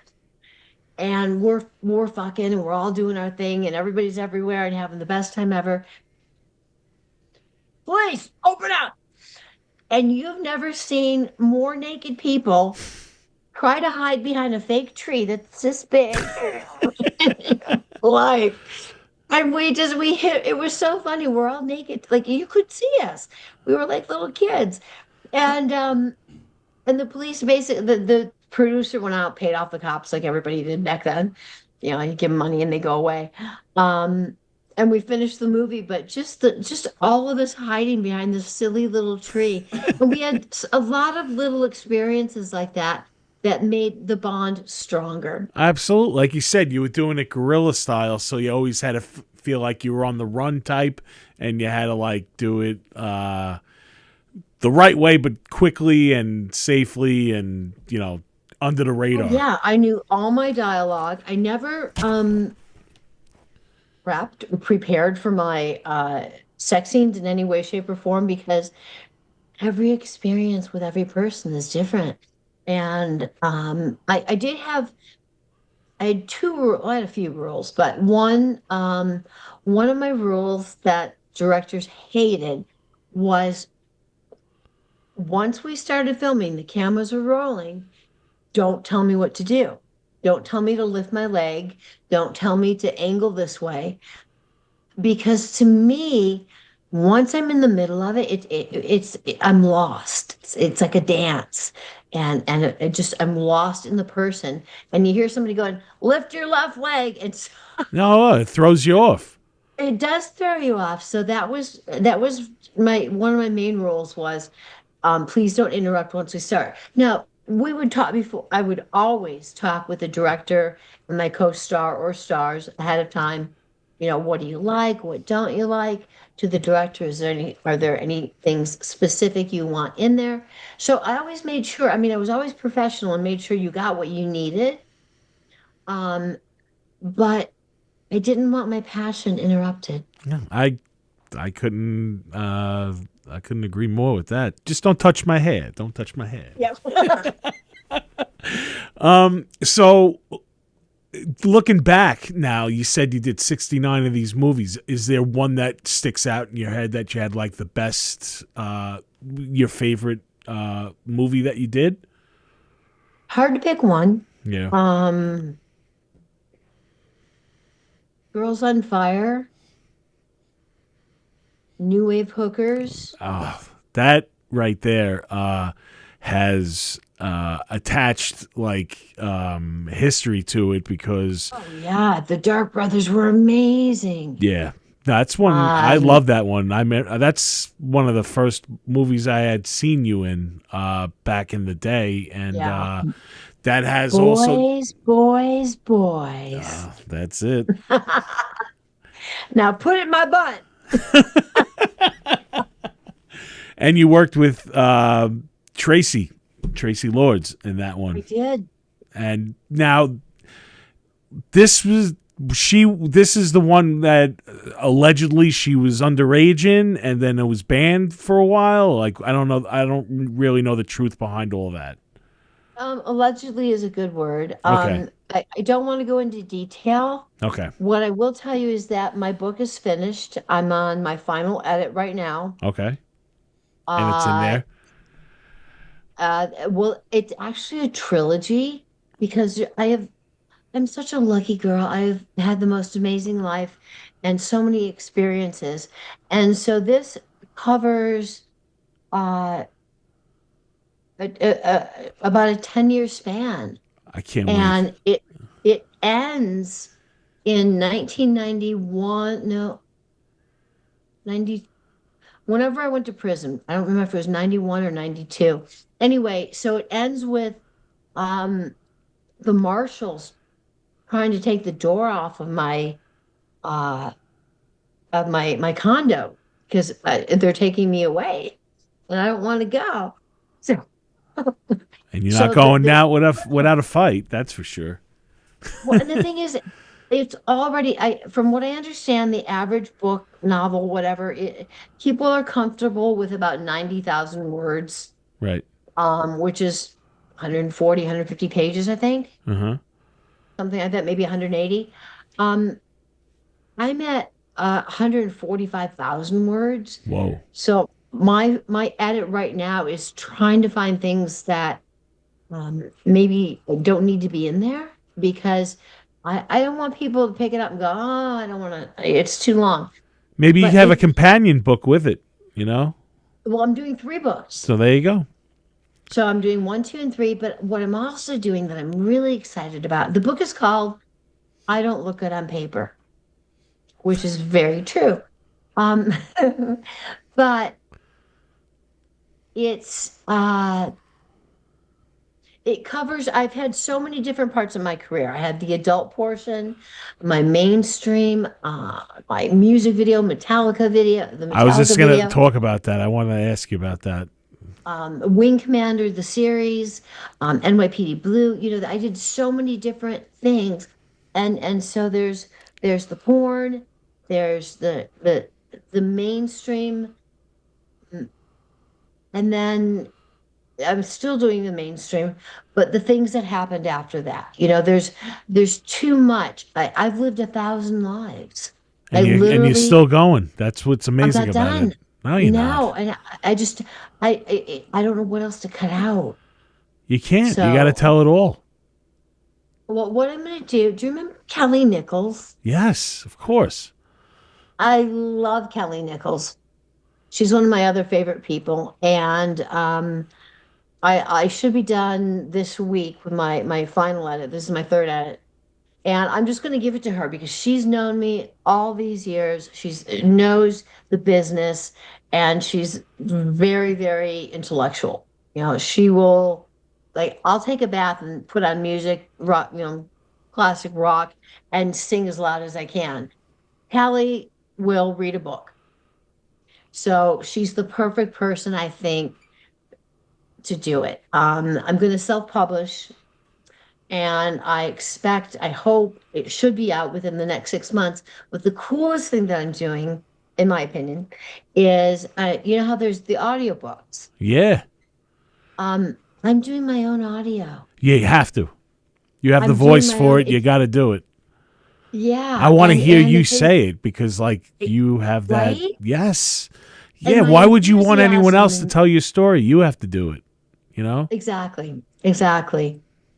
And we're fucking and we're all doing our thing and everybody's everywhere and having the best time ever. Please open up. And you've never seen more naked people try to hide behind a fake tree that's this big. Life. And we hit, it was so funny. We're all naked. Like you could see us. We were like little kids. And the police basically, the producer went out, paid off the cops like everybody did back then. You give them money and they go away. And we finished the movie, but just all of us hiding behind this silly little tree. And we had a lot of little experiences like that made the bond stronger. Absolutely. Like you said, you were doing it guerrilla style, so you always had to feel like you were on the run type, and you had to like do it the right way, but quickly and safely and, under the radar. Yeah, I knew all my dialogue. I never prepared for my sex scenes in any way, shape, or form, because every experience with every person is different. And I had a few rules, but one of my rules that directors hated was, once we started filming, the cameras were rolling, don't tell me what to do. Don't tell me to lift my leg. Don't tell me to angle this way. Because to me, once I'm in the middle of it, I'm lost. It's like a dance. And I'm lost in the person. And you hear somebody going, lift your left leg. No, it throws you off. It does throw you off. So that was one of my main rules was, please don't interrupt once we start. Now, we would talk before. I would always talk with the director and my co-star or stars ahead of time. What do you like? What don't you like? To the director, are there any things specific you want in there? So I always made sure. I was always professional and made sure you got what you needed. But I didn't want my passion interrupted. Yeah, I couldn't agree more with that. Just don't touch my hair. Don't touch my hair. Yeah. So looking back now, you said you did 69 of these movies. Is there one that sticks out in your head that you had like the best, your favorite movie that you did? Hard to pick one. Yeah. Girls on Fire. New Wave Hookers. That right there has attached like history to it because yeah, the Dark Brothers were amazing. Yeah, that's one. I love that one. That's one of the first movies I had seen you in back in the day, and that has boys. That's it. Now put it in my butt. And you worked with Tracy Lords in that one. I did. And now this is the one that allegedly she was underage in, and then it was banned for a while. Like, I don't know. I don't really know the truth behind all that. Allegedly is a good word. Okay. I don't want to go into detail. Okay. What I will tell you is that my book is finished. I'm on my final edit right now. Okay. And it's in there? Well, it's actually a trilogy because I'm such a lucky girl. I've had the most amazing life and so many experiences. And so this covers about a 10-year span. I can't wait. And it ends in 1991. No, 90. whenever I went to prison, I don't remember if it was 91 or 92. Anyway, so it ends with um the marshals trying to take the door off uh of my condo because they're taking me away and I don't want to go. So And you're not so going out without a fight, that's for sure. well, and the thing is, it's already, from what I understand, the average book, novel, whatever, people are comfortable with about 90,000 words, Right. which is 140, 150 pages, I think, Uh-huh. something like that, maybe 180. Um, I'm at 145,000 words. Whoa. So my edit right now is trying to find things that maybe don't need to be in there because I don't want people to pick it up and go, oh, I don't want to, it's too long. Maybe you But have a companion book with it, you know? well, I'm doing 3 books. So there you go. So I'm doing 1, 2, and 3. But what I'm also doing that I'm really excited about, the book is called I Don't Look Good on Paper, which is very true. Um, but it's it covers, I've had so many different parts of my career. I had the adult portion, my mainstream, my music video, Metallica video, the I was just Metallica going to video, talk about that. I wanted to ask you about that. Wing Commander, the series, NYPD Blue. I did so many different things, and so there's the porn, there's the mainstream, and then I'm still doing the mainstream, but the things that happened after that, there's too much. I've lived 1,000 lives. And you're still going. That's what's I'm amazing not about done. it. No, you're No, not. and I just I don't know what else to cut out. You can't. You got to So, tell it all. well, what I'm gonna do you remember Kelly Nichols? Yes, of course. I love Kelly Nichols. She's one of my other favorite people, and I should be done this week with my final edit. This is my 3rd edit. And I'm just going to give it to her because she's known me all these years. She's knows the business and she's very, very intellectual. She will, like, I'll take a bath and put on music, rock, classic rock, and sing as loud as I can. Callie will read a book. So she's the perfect person, I think, to do it. I'm going to self-publish, and I hope it should be out within the next 6 months. But the coolest thing that I'm doing, in my opinion, is you know how there's the audiobooks. Yeah. I'm doing my own audio. Yeah, you have to. You have the I'm doing voice my for own- it. You got to do it. Yeah. I want to hear and you the thing- say it because, like, you have that. Right? Yes. And Yeah. my Why would you want anyone else to enthusiasm- tell your story? You have to do it. You know. Exactly.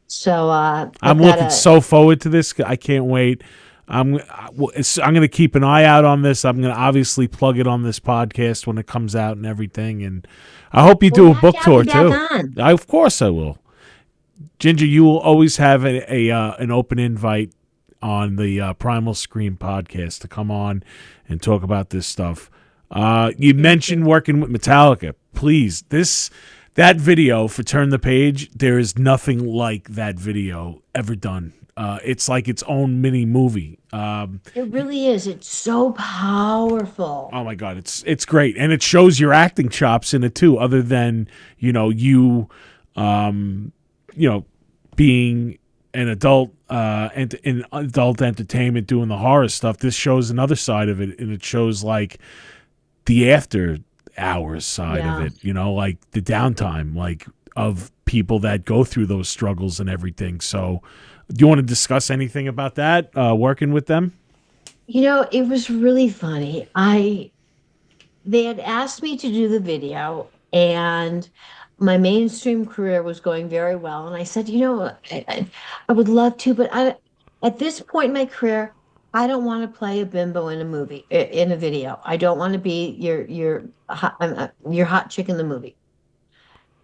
So I'm looking so forward to this. I can't wait. I'm going to keep an eye out on this. I'm going to obviously plug it on this podcast when it comes out and everything. And I hope you do a book tour too. Of course I will. Ginger, you will always have an open invite on the Primal Scream podcast to come on and talk about this stuff. You mentioned working with Metallica. Please, that video for Turn the Page, there is nothing like that video ever done. It's like its own mini movie. It really is. It's so powerful. Oh my God, it's great, and it shows your acting chops in it too. Other than being an adult and in adult entertainment doing the horror stuff. This shows another side of it, and it shows like the after hours side of it. Like the downtime, like of people that go through those struggles and everything. So, do you want to discuss anything about that? Working with them? It was really funny. They had asked me to do the video, and my mainstream career was going very well. And I said, I would love to, but at this point in my career, I don't want to play a bimbo in a movie, in a video. I don't want to be your hot chick in the movie,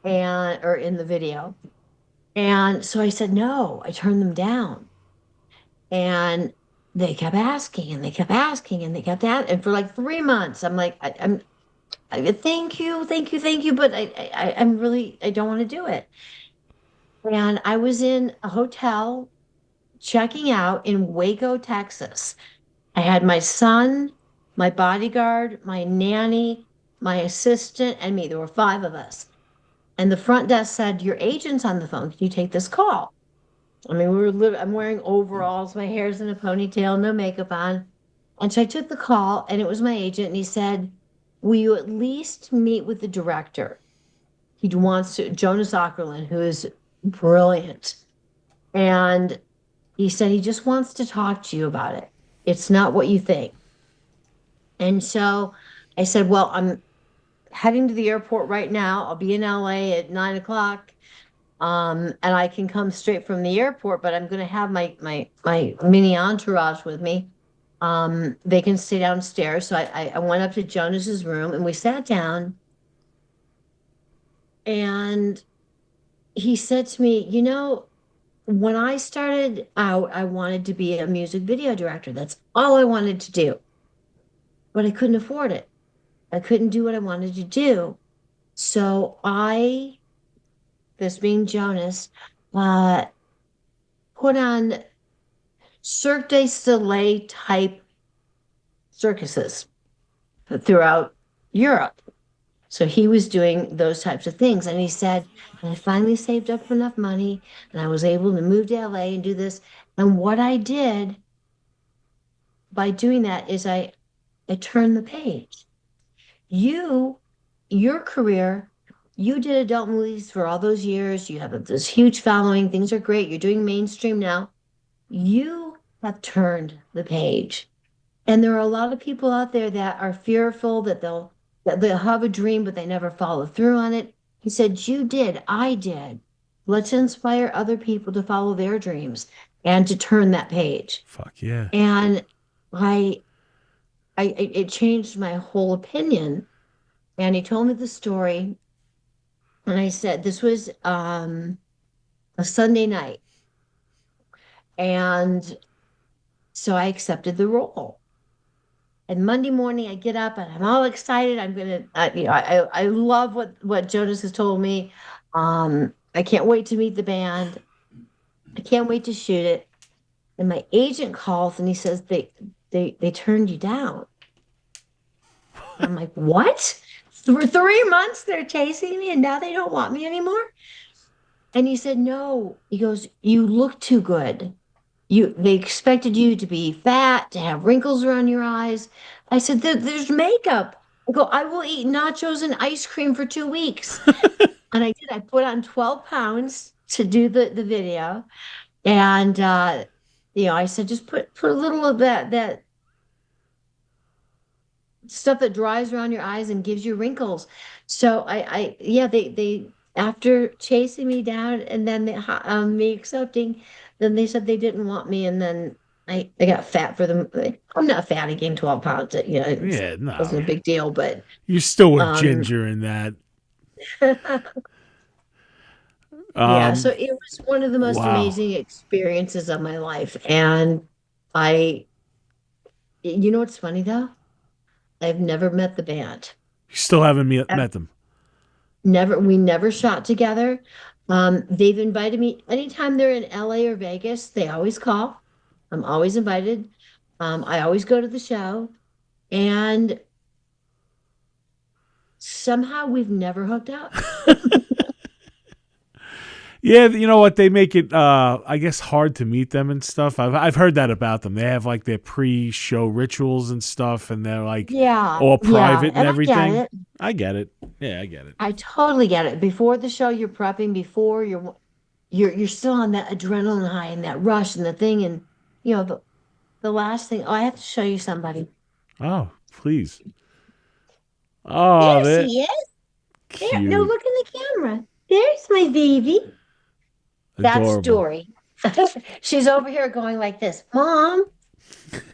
or in the video. And so I said no. I turned them down, and they kept asking, and they kept asking, and they kept asking. And for like 3 months, I'm like, Thank you, thank you, thank you. But I'm really, I don't want to do it. And I was in a hotel checking out in Waco, Texas. I had my son, my bodyguard, my nanny, my assistant, and me. There were five of us. And the front desk said, "Your agent's on the phone. Can you take this call?" I mean, I'm wearing overalls, my hair's in a ponytail, no makeup on. And so I took the call, and it was my agent, and he said, "Will you at least meet with the director? He wants to, Jonas Ackerlund, who is brilliant." And he said he just wants to talk to you about it. It's not what you think. And so I said, "Well, I'm heading to the airport right now. I'll be in LA at 9 o'clock. And I can come straight from the airport, but I'm going to have my mini entourage with me. They can stay downstairs." So I went up to Jonas's room and we sat down, and he said to me, when I started out, I wanted to be a music video director. That's all I wanted to do, but I couldn't afford it. I couldn't do what I wanted to do. So this being Jonas, uh, put on Cirque du Soleil type circuses throughout Europe. So he was doing those types of things. And he said, "And I finally saved up enough money and I was able to move to LA and do this." And what I did by doing that is I turned the page. Your career, you did adult movies for all those years. You have this huge following. Things are great. You're doing mainstream now. You have turned the page. And there are a lot of people out there that are fearful that they'll have a dream, but they never follow through on it. He said, "You did, I did. Let's inspire other people to follow their dreams and to turn that page." Fuck yeah. And it changed my whole opinion. And he told me the story. And I said, this was a Sunday night. And so I accepted the role. And Monday morning, I get up and I'm all excited. I'm gonna, I love what Jonas has told me. I can't wait to meet the band. I can't wait to shoot it. And my agent calls and he says they turned you down. And I'm like, "What? For 3 months they're chasing me and now they don't want me anymore?" And he said, "No." He goes, "You look too good. They expected you to be fat, to have wrinkles around your eyes." I said, "There's makeup." I go, "I will eat nachos and ice cream for 2 weeks." And I did. I put on 12 pounds to do the video. And, I said, "Just put a little of that stuff that dries around your eyes and gives you wrinkles." So yeah, they after chasing me down and then me accepting, then they said they didn't want me, and then I got fat for them. I'm not fat. I gained 12 pounds. Yeah, It no. wasn't a big deal, but You're still a um, ginger in that. yeah. So it was one of the most Wow. amazing experiences of my life, and you know what's funny though? I've never met the band. You still haven't met them. We never shot together. They've invited me anytime they're in LA or Vegas, they always call. I'm always invited. I always go to the show, and somehow we've never hooked up. Yeah, you know what? They make it, I guess, hard to meet them and stuff. I've heard that about them. They have like their pre-show rituals and stuff, and they're like Yeah, all yeah, private and and I get everything. it. I get it. Yeah, I get it. I totally get it. Before the show, you're prepping. Before you're still on that adrenaline high and that rush and the thing, and the last thing. Oh, I have to show you somebody. Oh, please. Oh, There that she is. There. No, cute, look in the camera. There's my baby. That's adorable. Dory. She's over here going like this, "Mom,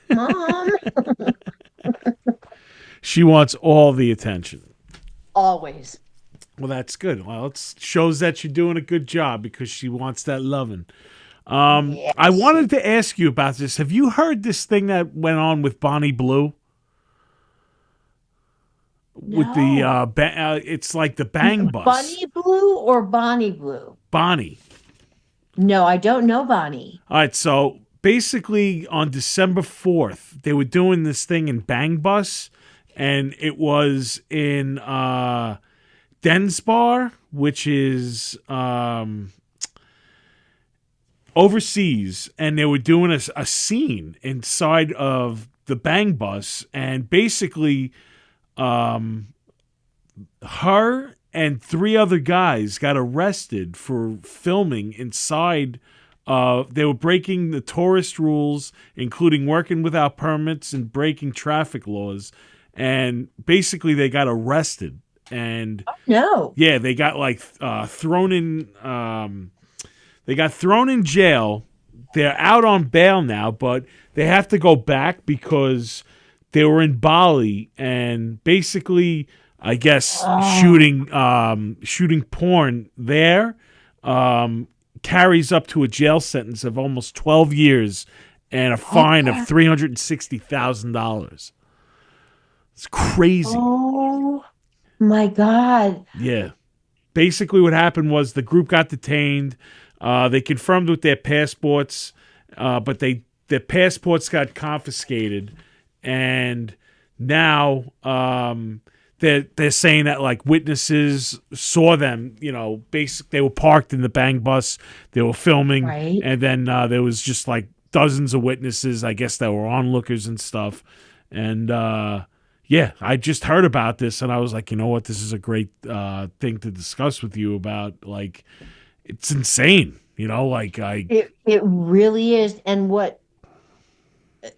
Mom." She wants all the attention. Always. Well, that's good. Well, it shows that you're doing a good job because she wants that loving. I Yes. wanted to ask you about this. Have you heard this thing that went on with Bonnie Blue? with the No. it's like the Bang Bus. Bunny Blue or Bonnie Blue? Bonnie. No, I don't know Bonnie. All right, so basically on December 4th, they were doing this thing in Bang Bus, and it was in Densbar, which is overseas, and they were doing a scene inside of the Bang Bus, and basically her and three other guys got arrested for filming inside. They were breaking the tourist rules, including working without permits and breaking traffic laws. And basically, they got arrested. And No. yeah, they got like thrown in. They got thrown in jail. They're out on bail now, but they have to go back because they were in Bali and basically, I guess, shooting porn there carries up to a jail sentence of almost 12 years and a fine of $360,000. It's crazy. Oh my God. Yeah. Basically, what happened was the group got detained. They confirmed with their passports, but their passports got confiscated, and now they're saying that like witnesses saw them. They were parked in the Bang Bus. They were filming, Right. and then there was just like dozens of witnesses. I guess that were onlookers and stuff, and. Yeah, I just heard about this and I was like, you know what, this is a great thing to discuss with you about. Like, it's insane, It really is. And what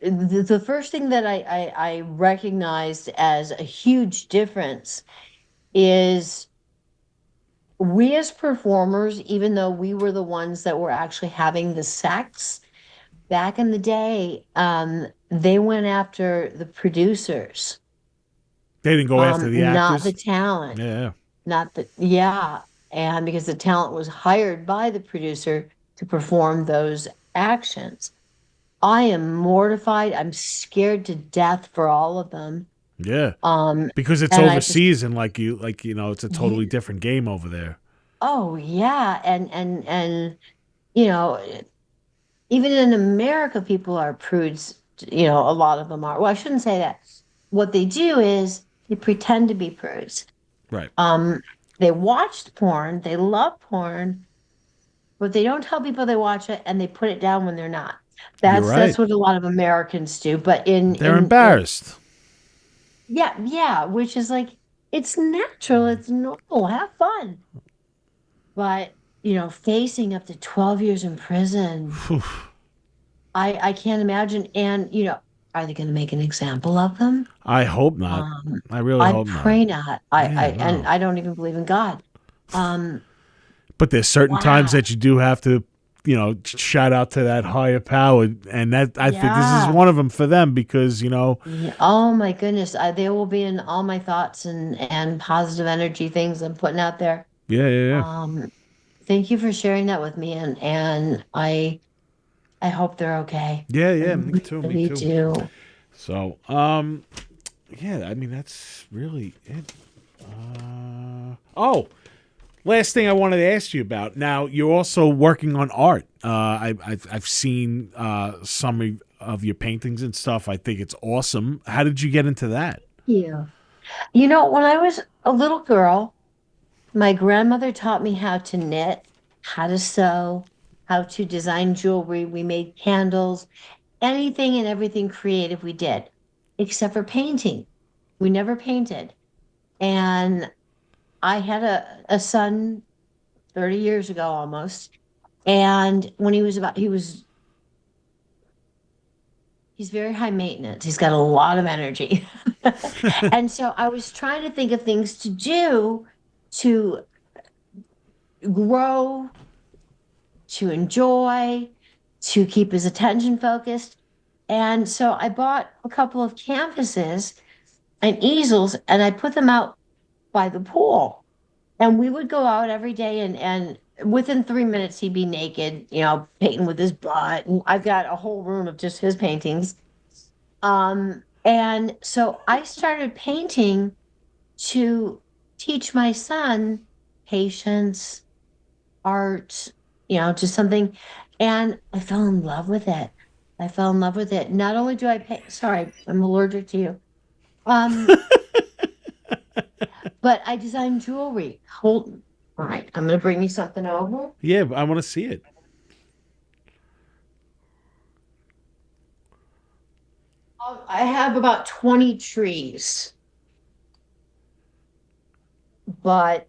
the first thing that I recognized as a huge difference is we as performers, even though we were the ones that were actually having the sex back in the day, they went after the producers. They didn't go after the Not actors. the talent. Yeah. Yeah. And because the talent was hired by the producer to perform those actions. I am mortified. I'm scared to death for all of them. Yeah. Because it's And overseas and it's a totally different game over there. oh yeah. And even in America, people are prudes, a lot of them are. Well, I shouldn't say that. What they do is they pretend to be prudes. Right. They watched porn, they love porn, but they don't tell people they watch it and they put it down when they're not. That's You're that's right. what a lot of Americans do. But They're embarrassed. yeah, which is like it's natural, it's normal, have fun. But facing up to 12 years in prison, I can't imagine. And are they going to make an example of them? I hope not. I really I hope pray not. not. No. I don't even believe in God. But there's certain times Wow. that you do have to, shout out to that higher power, and that I think this is Yeah. one of them for them because Yeah, oh my goodness, they will be in all my thoughts and positive energy things I'm putting out there. yeah. Thank you for sharing that with me, and I hope they're okay. Yeah, I me too. Me really too. do. So, yeah, I mean that's really it. Last thing I wanted to ask you about. Now you're also working on art. I've seen some of your paintings and stuff. I think it's awesome. How did you get into that? Yeah. When I was a little girl, my grandmother taught me how to knit, how to sew, how to design jewelry. We made candles, anything and everything creative we did, except for painting. We never painted. And I had a son 30 years ago almost. And when he's very high maintenance. He's got a lot of energy. And so I was trying to think of things to do to grow, to enjoy, to keep his attention focused. And so I bought a couple of canvases and easels and I put them out by the pool. And we would go out every day and within 3 minutes he'd be naked, painting with his butt. And I've got a whole room of just his paintings. And so I started painting to teach my son patience, art, just something. And I fell in love with it. I fell in love with it. Not only do I pay, sorry, I'm allergic to you. Um, but I design jewelry. Hold, all right, I'm gonna bring you something over. Yeah, I want to see it. I have about 20 trees, but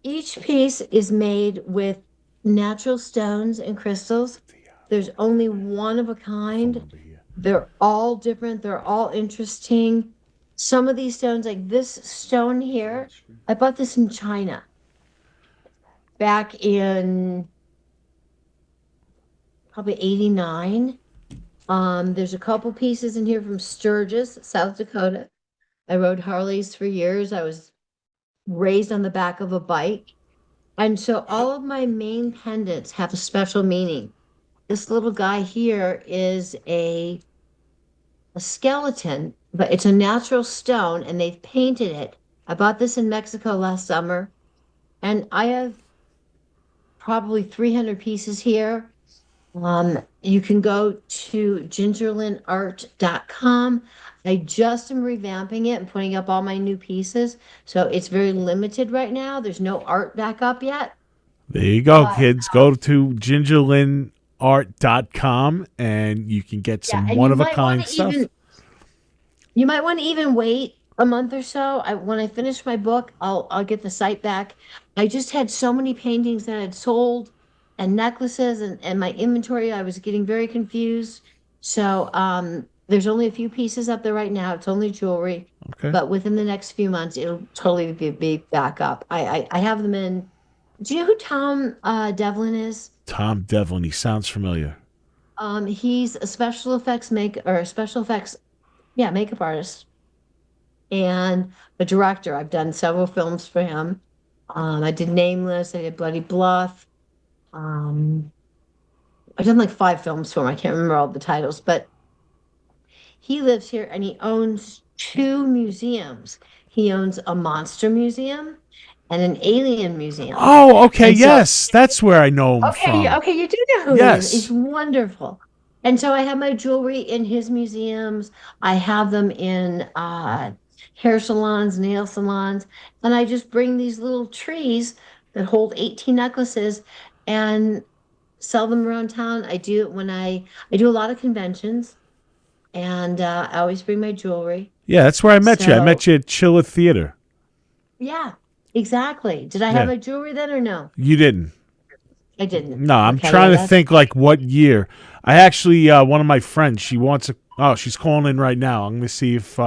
each piece is made with natural stones and crystals. There's only one of a kind. They're all different. They're all interesting. Some of these stones, like this stone here, I bought this in China back in probably 89. There's a couple pieces in here from Sturgis, South Dakota. I rode Harleys for years. I was raised on the back of a bike. And so all of my main pendants have a special meaning. This little guy here is a skeleton, but it's a natural stone and they've painted it. I bought this in Mexico last summer and I have probably 300 pieces here. You can go to gingerlinart.com. I just am revamping it and putting up all my new pieces. So it's very limited right now. There's no art back up yet. There you go, kids. Go to gingerlinart.com and you can get some one-of-a-kind stuff. You might want to even wait a month or so. When I finish my book, I'll get the site back. I just had so many paintings that I had sold and necklaces and my inventory. I was getting very confused. So there's only a few pieces up there right now. It's only jewelry. Okay. But within the next few months, it'll totally be back up. I have them in. Do you know who Tom Devlin is? Tom Devlin. He sounds familiar. He's a special effects makeup artist and a director. I've done several films for him. I did Nameless. I did Bloody Bluff. I've done like 5 films for him. I can't remember all the titles, but he lives here and he owns 2 museums. He owns a monster museum and an alien museum. Oh, okay. And yes. That's where I know him from. Okay. You do know who he is. He's wonderful. And so I have my jewelry in his museums. I have them in hair salons, nail salons. And I just bring these little trees that hold 18 necklaces and sell them around town. I do it when I do a lot of conventions. And I always bring my jewelry. Yeah, that's where I met you. I met you at Chilla Theater. Yeah, exactly. Did I have my jewelry then or no? You didn't. I didn't. No, I'm trying to think like what year. I actually, one of my friends, she wants a, she's calling in right now. I'm going to see if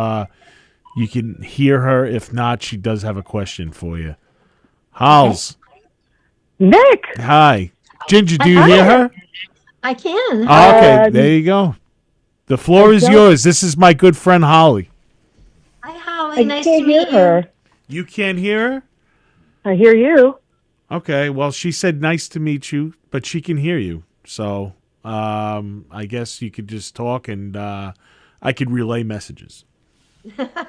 you can hear her. If not, she does have a question for you. Halls. Nick. Hi. Ginger, do you hear her? I can. Oh, okay, there you go. The floor is yours. This is my good friend Holly. Hi, Holly. Nice to hear meet her. You can't hear her? I hear you. Okay, well, she said nice to meet you, but she can hear you. So I guess you could just talk and I could relay messages.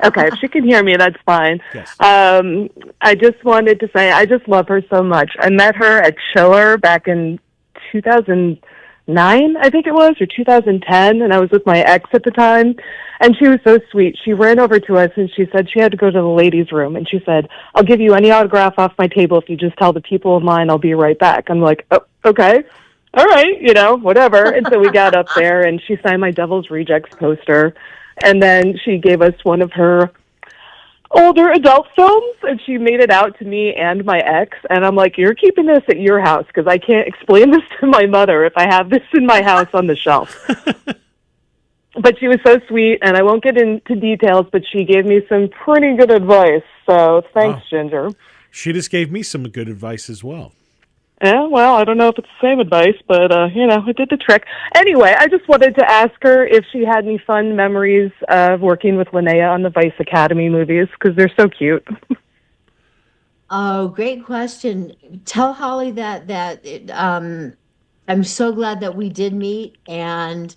Okay, if she can hear me, that's fine. Yes. I just wanted to say I just love her so much. I met her at Chiller back in 2009, I think it was, or 2010, and I was with my ex at the time, and she was so sweet. She ran over to us, and she said she had to go to the ladies' room, and she said, I'll give you any autograph off my table if you just tell the people in line I'll be right back. I'm like, oh, okay. All right, whatever. And so we got up there, and she signed my Devil's Rejects poster, and then she gave us one of her older adult films, and she made it out to me and my ex, and I'm like, you're keeping this at your house because I can't explain this to my mother if I have this in my house on the shelf. But she was so sweet, and I won't get into details, but she gave me some pretty good advice, so thanks, Ginger. She just gave me some good advice as well. Yeah, well, I don't know if it's the same advice, but, it did the trick. Anyway, I just wanted to ask her if she had any fun memories of working with Linnea on the Vice Academy movies, because they're so cute. Oh, great question. Tell Holly that I'm so glad that we did meet, and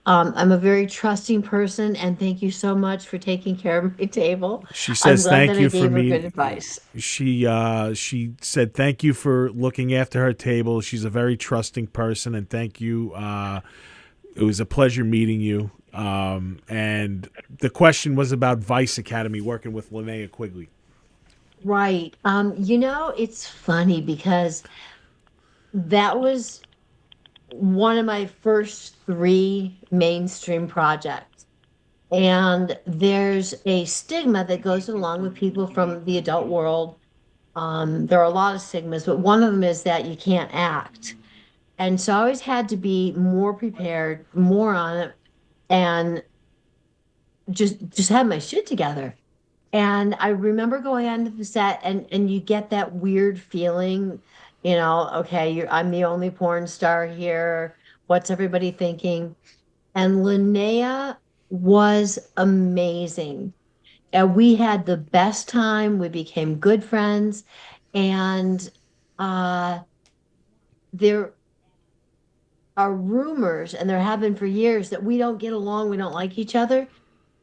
I'm a very trusting person, and thank you so much for taking care of my table. She I'm says glad thank that I you for gave her good me. advice. She said thank you for looking after her table. She's a very trusting person, and thank you. It was a pleasure meeting you. And the question was about Vice Academy working with Linnea Quigley. Right. It's funny because that was one of my first three mainstream projects. And there's a stigma that goes along with people from the adult world. There are a lot of stigmas, but one of them is that you can't act. And so I always had to be more prepared, more on it, and just have my shit together. And I remember going onto the set, and you get that weird feeling, okay, I'm the only porn star here. What's everybody thinking? And Linnea was amazing. And we had the best time. We became good friends. And uh, there are rumors, and there have been for years, that we don't get along, we don't like each other.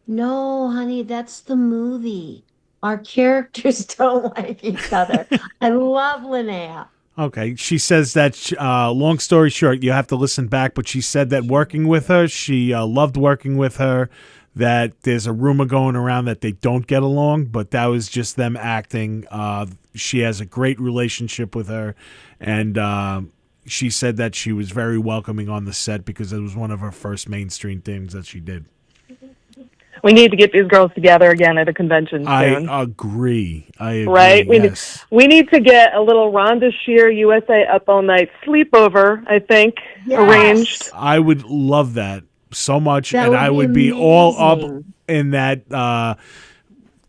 No, honey, that's the movie. Our characters don't like each other. I love Linnea. Okay. She says that, long story short, you have to listen back, but she said that working with her, she loved working with her, that there's a rumor going around that they don't get along, but that was just them acting. She has a great relationship with her, and she said that she was very welcoming on the set because it was one of her first mainstream things that she did. We need to get these girls together again at a convention soon. I agree. Right? Yes. We need to get a little Rhonda Shear USA Up All Night sleepover, I think, arranged. I would love that so much, That and would I be would be all up amazing. in that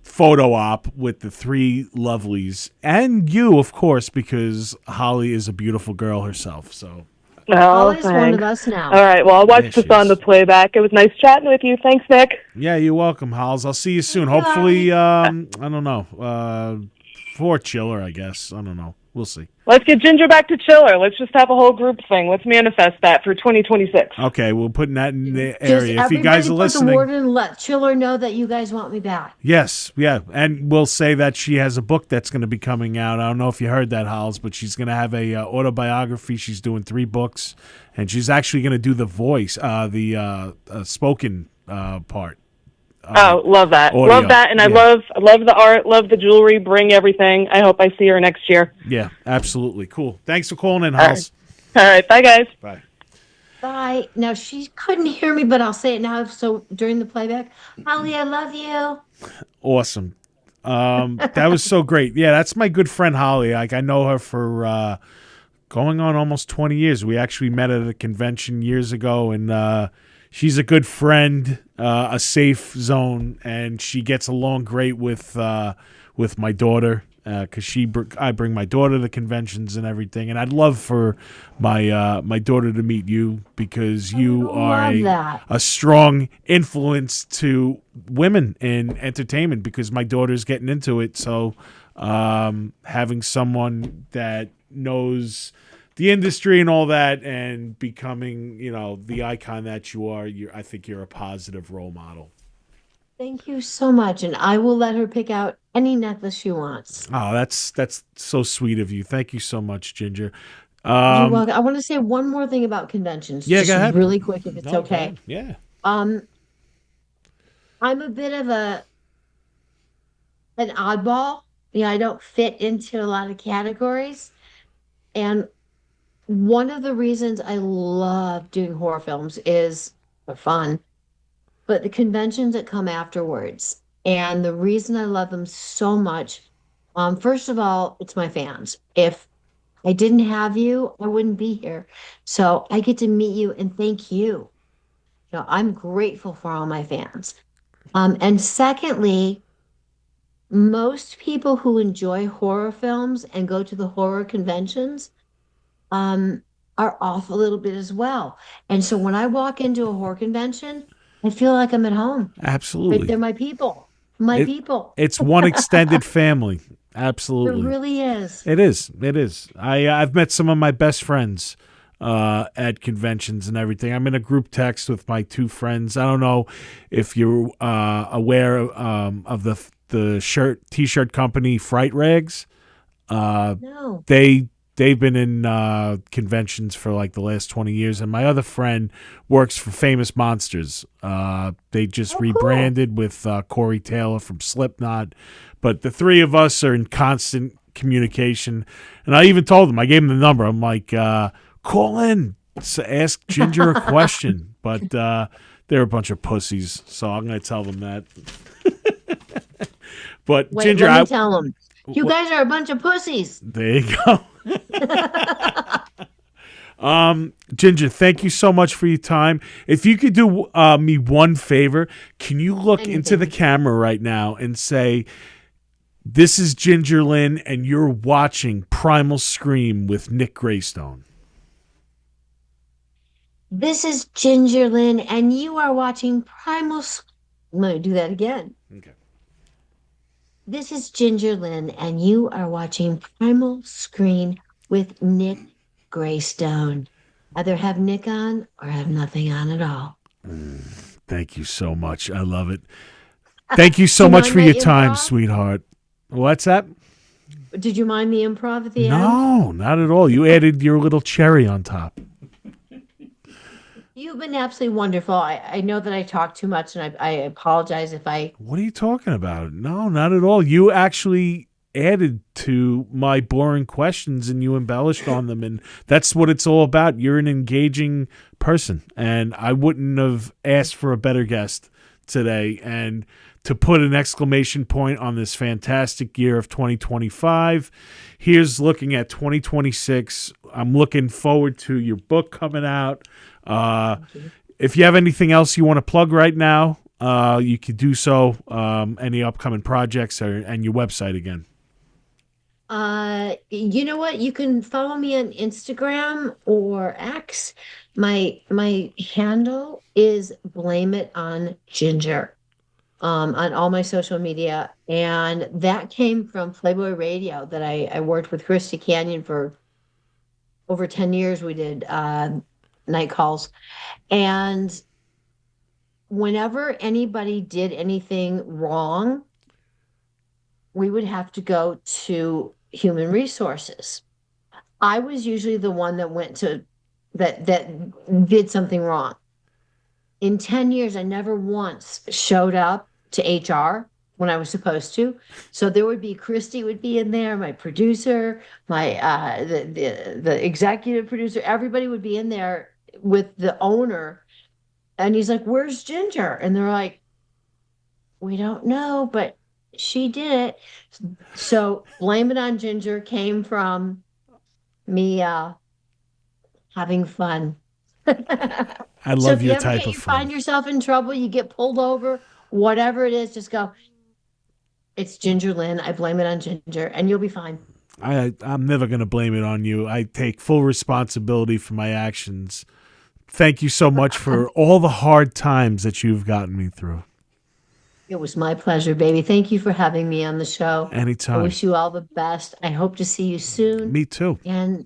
photo op with the three lovelies. And you, of course, because Holly is a beautiful girl herself. So Oh, Holly's one thanks. of us now. All right, well, I'll watch Yeah, this she on is. the playback. It was nice chatting with you. Thanks, Nick. yeah, you're welcome, Hols. I'll see you soon. Hopefully, I don't know, for Chiller, I guess. I don't know. We'll see. Let's get Ginger back to Chiller. Let's just have a whole group thing. Let's manifest that for 2026. Okay, we're putting that in the Just area. If you guys everybody are put listening, the word in, let Chiller know that you guys want me back. yes, yeah, and we'll say that she has a book that's going to be coming out. I don't know if you heard that, Hols, but she's going to have a autobiography. She's doing 3 books, and she's actually going to do the voice, the spoken part. Love that. Audio. Love that, and I Yeah. love the art, love the jewelry, bring everything. I hope I see her next year. Yeah, absolutely. Cool. Thanks for calling in, All Hols. All right, bye, guys. Bye. Bye. Now, she couldn't hear me, but I'll say it now. So during the playback, Holly, I love you. Awesome. That was so great. Yeah, that's my good friend Holly. Like, I know her for going on almost 20 years. We actually met at a convention years ago, and she's a good friend, a safe zone, and she gets along great with my daughter because I bring my daughter to conventions and everything. And I'd love for my daughter to meet you because you are love that. a strong influence to women in entertainment because my daughter's getting into it. So having someone that knows the industry and all that and becoming, the icon that you are, I think you're a positive role model. Thank you so much. And I will let her pick out any necklace she wants. Oh, that's so sweet of you. Thank you so much, Ginger. You're welcome. I want to say one more thing about conventions. Yeah, just go ahead. really quick, if it's No, go okay. ahead. Yeah. I'm a bit of an oddball. I don't fit into a lot of categories. And one of the reasons I love doing horror films is for fun, but the conventions that come afterwards. And the reason I love them so much, first of all, it's my fans. If I didn't have you, I wouldn't be here. So I get to meet you and thank you. I'm grateful for all my fans. And secondly, most people who enjoy horror films and go to the horror conventions are off a little bit as well. And so when I walk into a horror convention, I feel like I'm at home. Absolutely. They're my people. My people. It's one extended family. Absolutely. It really is. It is. It is. I've met some of my best friends at conventions and everything. I'm in a group text with my two friends. I don't know if you're aware of the t-shirt company Fright Rags. No. They've been in conventions for like the last 20 years, and my other friend works for Famous Monsters. They just rebranded with Corey Taylor from Slipknot, but the three of us are in constant communication. And I even told them, I gave them the number. I'm like, call in, ask Ginger a question, but they're a bunch of pussies, so I'm going to tell them that. But Wait, Ginger, let me tell them. You guys are a bunch of pussies. There you go. Ginger, thank you so much for your time. If you could do me one favor, can you look into the camera right now and say, "This is Ginger Lynn, and you're watching Primal Scream with Nick Graystone." This is Ginger Lynn, and you are watching Primal. I'm going to do that again. Okay. This is Ginger Lynn, and you are watching Primal Screen with Nick Graystone. Either have Nick on or have nothing on at all. Thank you so much. I love it. Thank you so much for your time, sweetheart. What's that? Did you mind the improv at the end? No, not at all. You added your little cherry on top. You've been absolutely wonderful. I know that I talk too much, and I apologize if I... What are you talking about? No, not at all. You actually added to my boring questions, and you embellished on them, and that's what it's all about. You're an engaging person, and I wouldn't have asked for a better guest today. And to put an exclamation point on this fantastic year of 2025, here's looking at 2026. I'm looking forward to your book coming out. If you have anything else you want to plug right now, you could do so. Any upcoming projects and your website again. You know what? You can follow me on Instagram or X. My handle is Blame It on Ginger. On all my social media, and that came from Playboy Radio that I worked with Christy Canyon for over 10 years. We did night calls, and whenever anybody did anything wrong, we would have to go to human resources. I was usually the one that went to that did something wrong. In 10 years, I never once showed up to HR when I was supposed to. So there would be Christy would be in there, my producer, my the executive producer, everybody would be in there with the owner. And he's like, "Where's Ginger?" And they're like, "We don't know, but she did it." So Blame It on Ginger came from me having fun. I love your type of fun. Find yourself in trouble, you get pulled over, whatever it is, just go, "It's Ginger Lynn. I blame it on Ginger," and you'll be fine. I'm never going to blame it on you. I take full responsibility for my actions. Thank you so much for all the hard times that you've gotten me through. It was my pleasure, baby. Thank you for having me on the show. Anytime. I wish you all the best. I hope to see you soon. Me too. And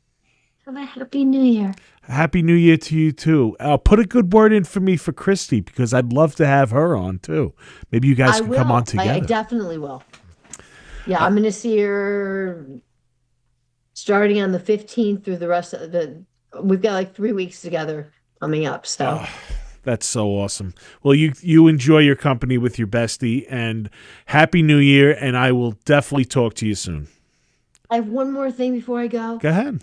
have a happy new year. Happy New Year to you too. Put a good word in for me for Christy, because I'd love to have her on too. Maybe you guys can come on together. I definitely will. Yeah, I'm going to see her starting on the 15th through the rest of we've got like 3 weeks together coming up. So that's so awesome. Well, you enjoy your company with your bestie, and Happy New Year, and I will definitely talk to you soon. I have one more thing before I go. Go ahead.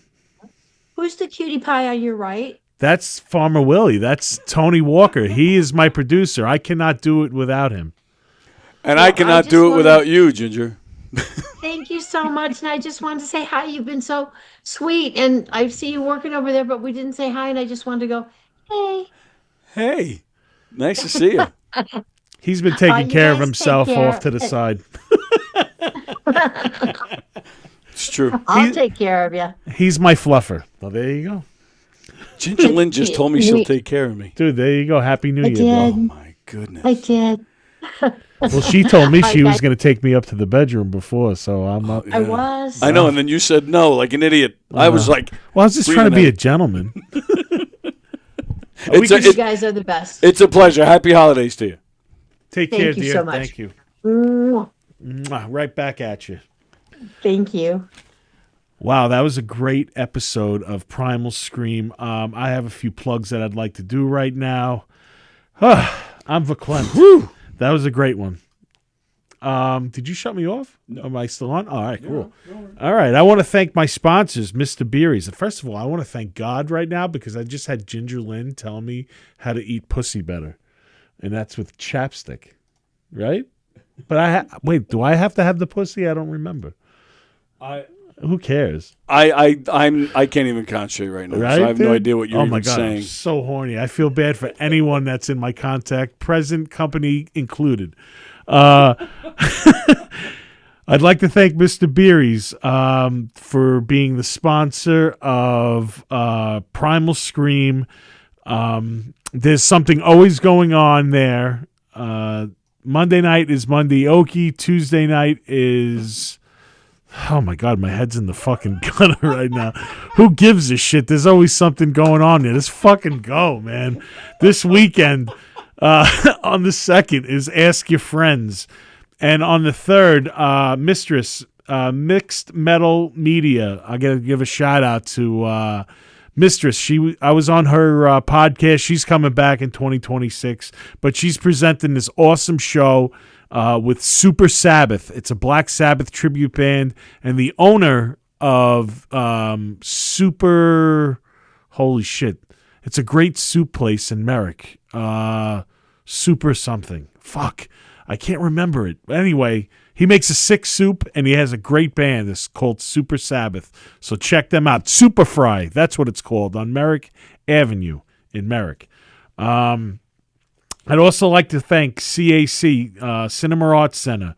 Who's the cutie pie on your right? That's Farmer Willie. That's Tony Walker. He is my producer. I cannot do it without him. And I cannot do it without you, Ginger. Thank you so much. And I just wanted to say hi. You've been so sweet. And I see you working over there, but we didn't say hi. And I just wanted to go, hey. Hey. Nice to see you. He's been taking care of himself off to the side. It's true. I'll take care of you. He's my fluffer. Well, there you go. Ginger Lynn just told me she'll take care of me. Dude, there you go. Happy New Year, bro. Oh, my goodness. I did. Well, she told me she Okay. was going to take me up to the bedroom before, so I'm not. I was. I know, and then you said no, like an idiot. I was like, Well, I was just trying to be a breathing gentleman. You guys are the best. It's a pleasure. Happy holidays to you. Take Thank care, you dear. so much. Thank you. Mwah. Mwah. Right back at you. Thank you. Wow, that was a great episode of Primal Scream. I have a few plugs that I'd like to do right now. I'm verklempt. That was a great one. Did you shut me off? No. Am I still on? All right, cool. All right, I want to thank my sponsors, Mr. Beery's. First of all, I want to thank God right now because I just had Ginger Lynn tell me how to eat pussy better, and that's with chapstick, right? But wait, do I have to have the pussy? I don't remember. Who cares? I can't even concentrate right now. Right, So I have no dude? idea what you're Oh even my God, saying. I'm so horny. I feel bad for anyone that's in my contact, present company included. I'd like to thank Mr. Beery's for being the sponsor of Primal Scream. There's something always going on there. Monday night is Monday Okie. Tuesday night is... Oh my God, my head's in the fucking gutter right now. Who gives a shit? There's always something going on there. Let's fucking go, man. This weekend, on the 2nd, is Ask Your Friends. And on the 3rd, Mistress, Mixed Metal Media. I got to give a shout out to Mistress. I was on her podcast. She's coming back in 2026. But she's presenting this awesome show with Super Sabbath. It's a Black Sabbath tribute band, and the owner of holy shit, it's a great soup place in Merrick. Super something. Fuck, I can't remember it. But anyway, he makes a sick soup, and he has a great band. It's called Super Sabbath. So check them out. Super Fry, that's what it's called, on Merrick Avenue in Merrick. I'd also like to thank CAC, Cinema Arts Center.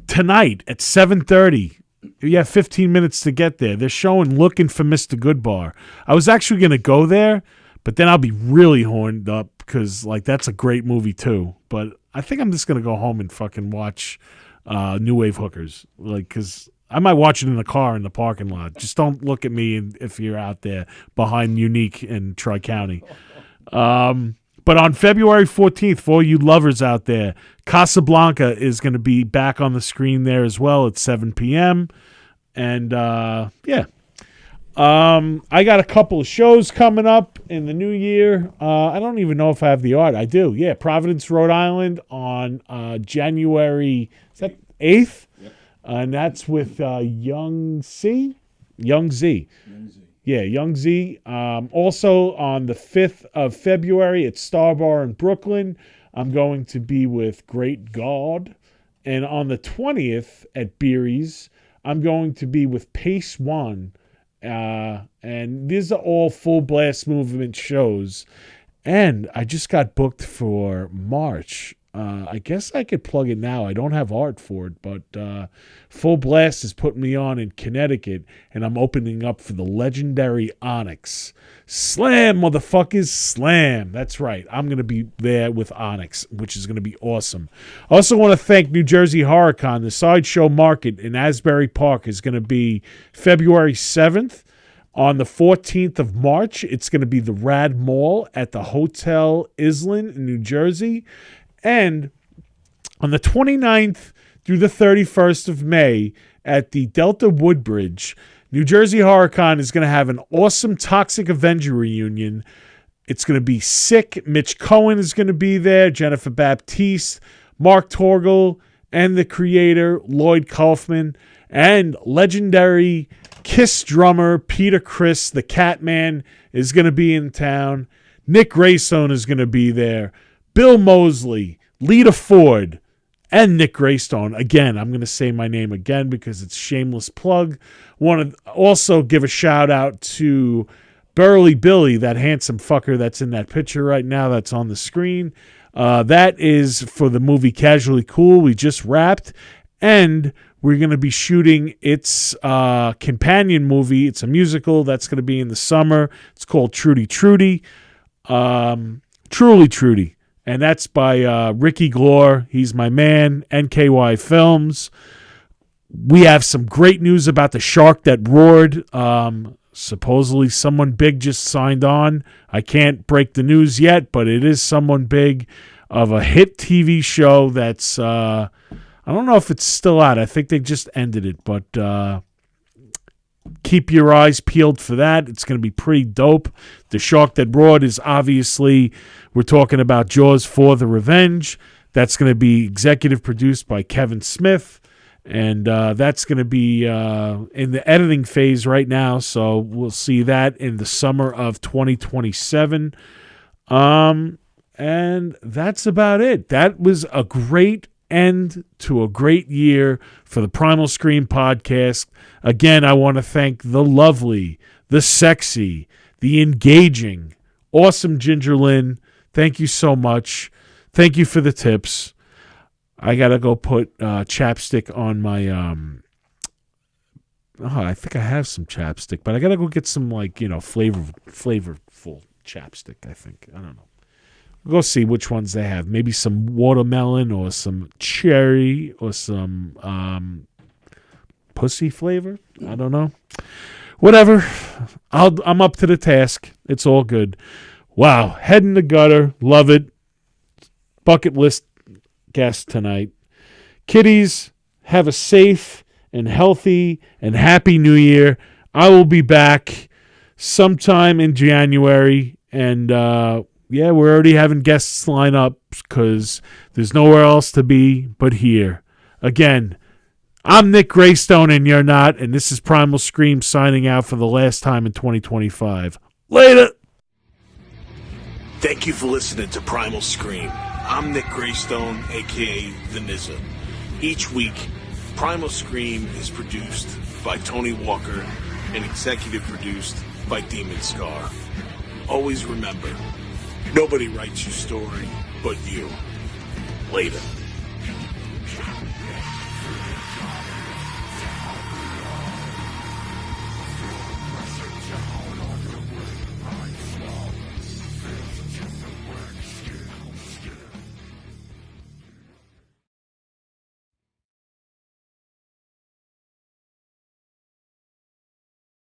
Tonight at 7:30, you have 15 minutes to get there. They're showing Looking for Mr. Goodbar. I was actually going to go there, but then I'll be really horned up because, like, that's a great movie too. But I think I'm just going to go home and fucking watch New Wave Hookers. Like, because I might watch it in the car in the parking lot. Just don't look at me if you're out there behind Unique and Tri-County. But on February 14th, for all you lovers out there, Casablanca is going to be back on the screen there as well at 7 p.m. And, yeah. I got a couple of shows coming up in the new year. I don't even know if I have the art. I do. Yeah, Providence, Rhode Island on January 8th? Yep. And that's with Young Z. Yeah, Young Z. Also on the 5th of February at Star Bar in Brooklyn, I'm going to be with Great God. And on the 20th at Beery's, I'm going to be with Pace One. And these are all full blast movement shows. And I just got booked for March. I guess I could plug it now. I don't have art for it, but Full Blast is putting me on in Connecticut, and I'm opening up for the legendary Onyx. Slam, motherfuckers, slam. That's right. I'm going to be there with Onyx, which is going to be awesome. I also want to thank New Jersey HorrorCon. The Sideshow Market in Asbury Park is going to be February 7th. On the 14th of March, it's going to be the Rad Mall at the Hotel Island in New Jersey. And on the 29th through the 31st of May at the Delta Woodbridge, New Jersey HorrorCon is going to have an awesome Toxic Avenger reunion. It's going to be sick. Mitch Cohen is going to be there, Jennifer Baptiste, Mark Torgel, and the creator, Lloyd Kaufman, and legendary Kiss drummer Peter Criss, the Catman, is going to be in town. Nick Graystone is going to be there. Bill Mosley, Lita Ford, and Nick Graystone. Again, I'm going to say my name again because it's shameless plug. Want to also give a shout out to Burly Billy, that handsome fucker that's in that picture right now that's on the screen. That is for the movie Casually Cool. We just wrapped. And we're going to be shooting its companion movie. It's a musical that's going to be in the summer. It's called Trudy Trudy. Truly Trudy. and that's by Ricky Glore. He's my man, NKY Films. We have some great news about the shark that roared. Supposedly someone big just signed on. I can't break the news yet, but it is someone big of a hit TV show that's, I don't know if it's still out. I think they just ended it, but keep your eyes peeled for that. It's going to be pretty dope. The Shark That Roared is obviously, we're talking about Jaws 4: The Revenge. That's going to be executive produced by Kevin Smith. And that's going to be in the editing phase right now, so we'll see that in the summer of 2027. And that's about it. That was a great end to a great year for the Primal Scream podcast. Again, I want to thank the lovely, the sexy, the engaging, awesome Ginger Lynn. Thank you so much. Thank you for the tips. I gotta go put chapstick on my. I think I have some chapstick, but I gotta go get some flavorful chapstick. I think I don't know. We'll go see which ones they have. Maybe some watermelon or some cherry or some pussy flavor. I don't know. Whatever. I'm up to the task. It's all good. Wow, head in the gutter. Love it. Bucket list guest tonight. Kiddies, have a safe and healthy and happy new year. I will be back sometime in January, and we're already having guests line up because there's nowhere else to be but here. Again, I'm Nick Graystone and you're not, and this is Primal Scream signing out for the last time in 2025. Later! Thank you for listening to Primal Scream. I'm Nick Graystone, a.k.a. The Nizza. Each week, Primal Scream is produced by Tony Walker and executive produced by Demon Scar. Always remember, nobody writes your story but you. Later.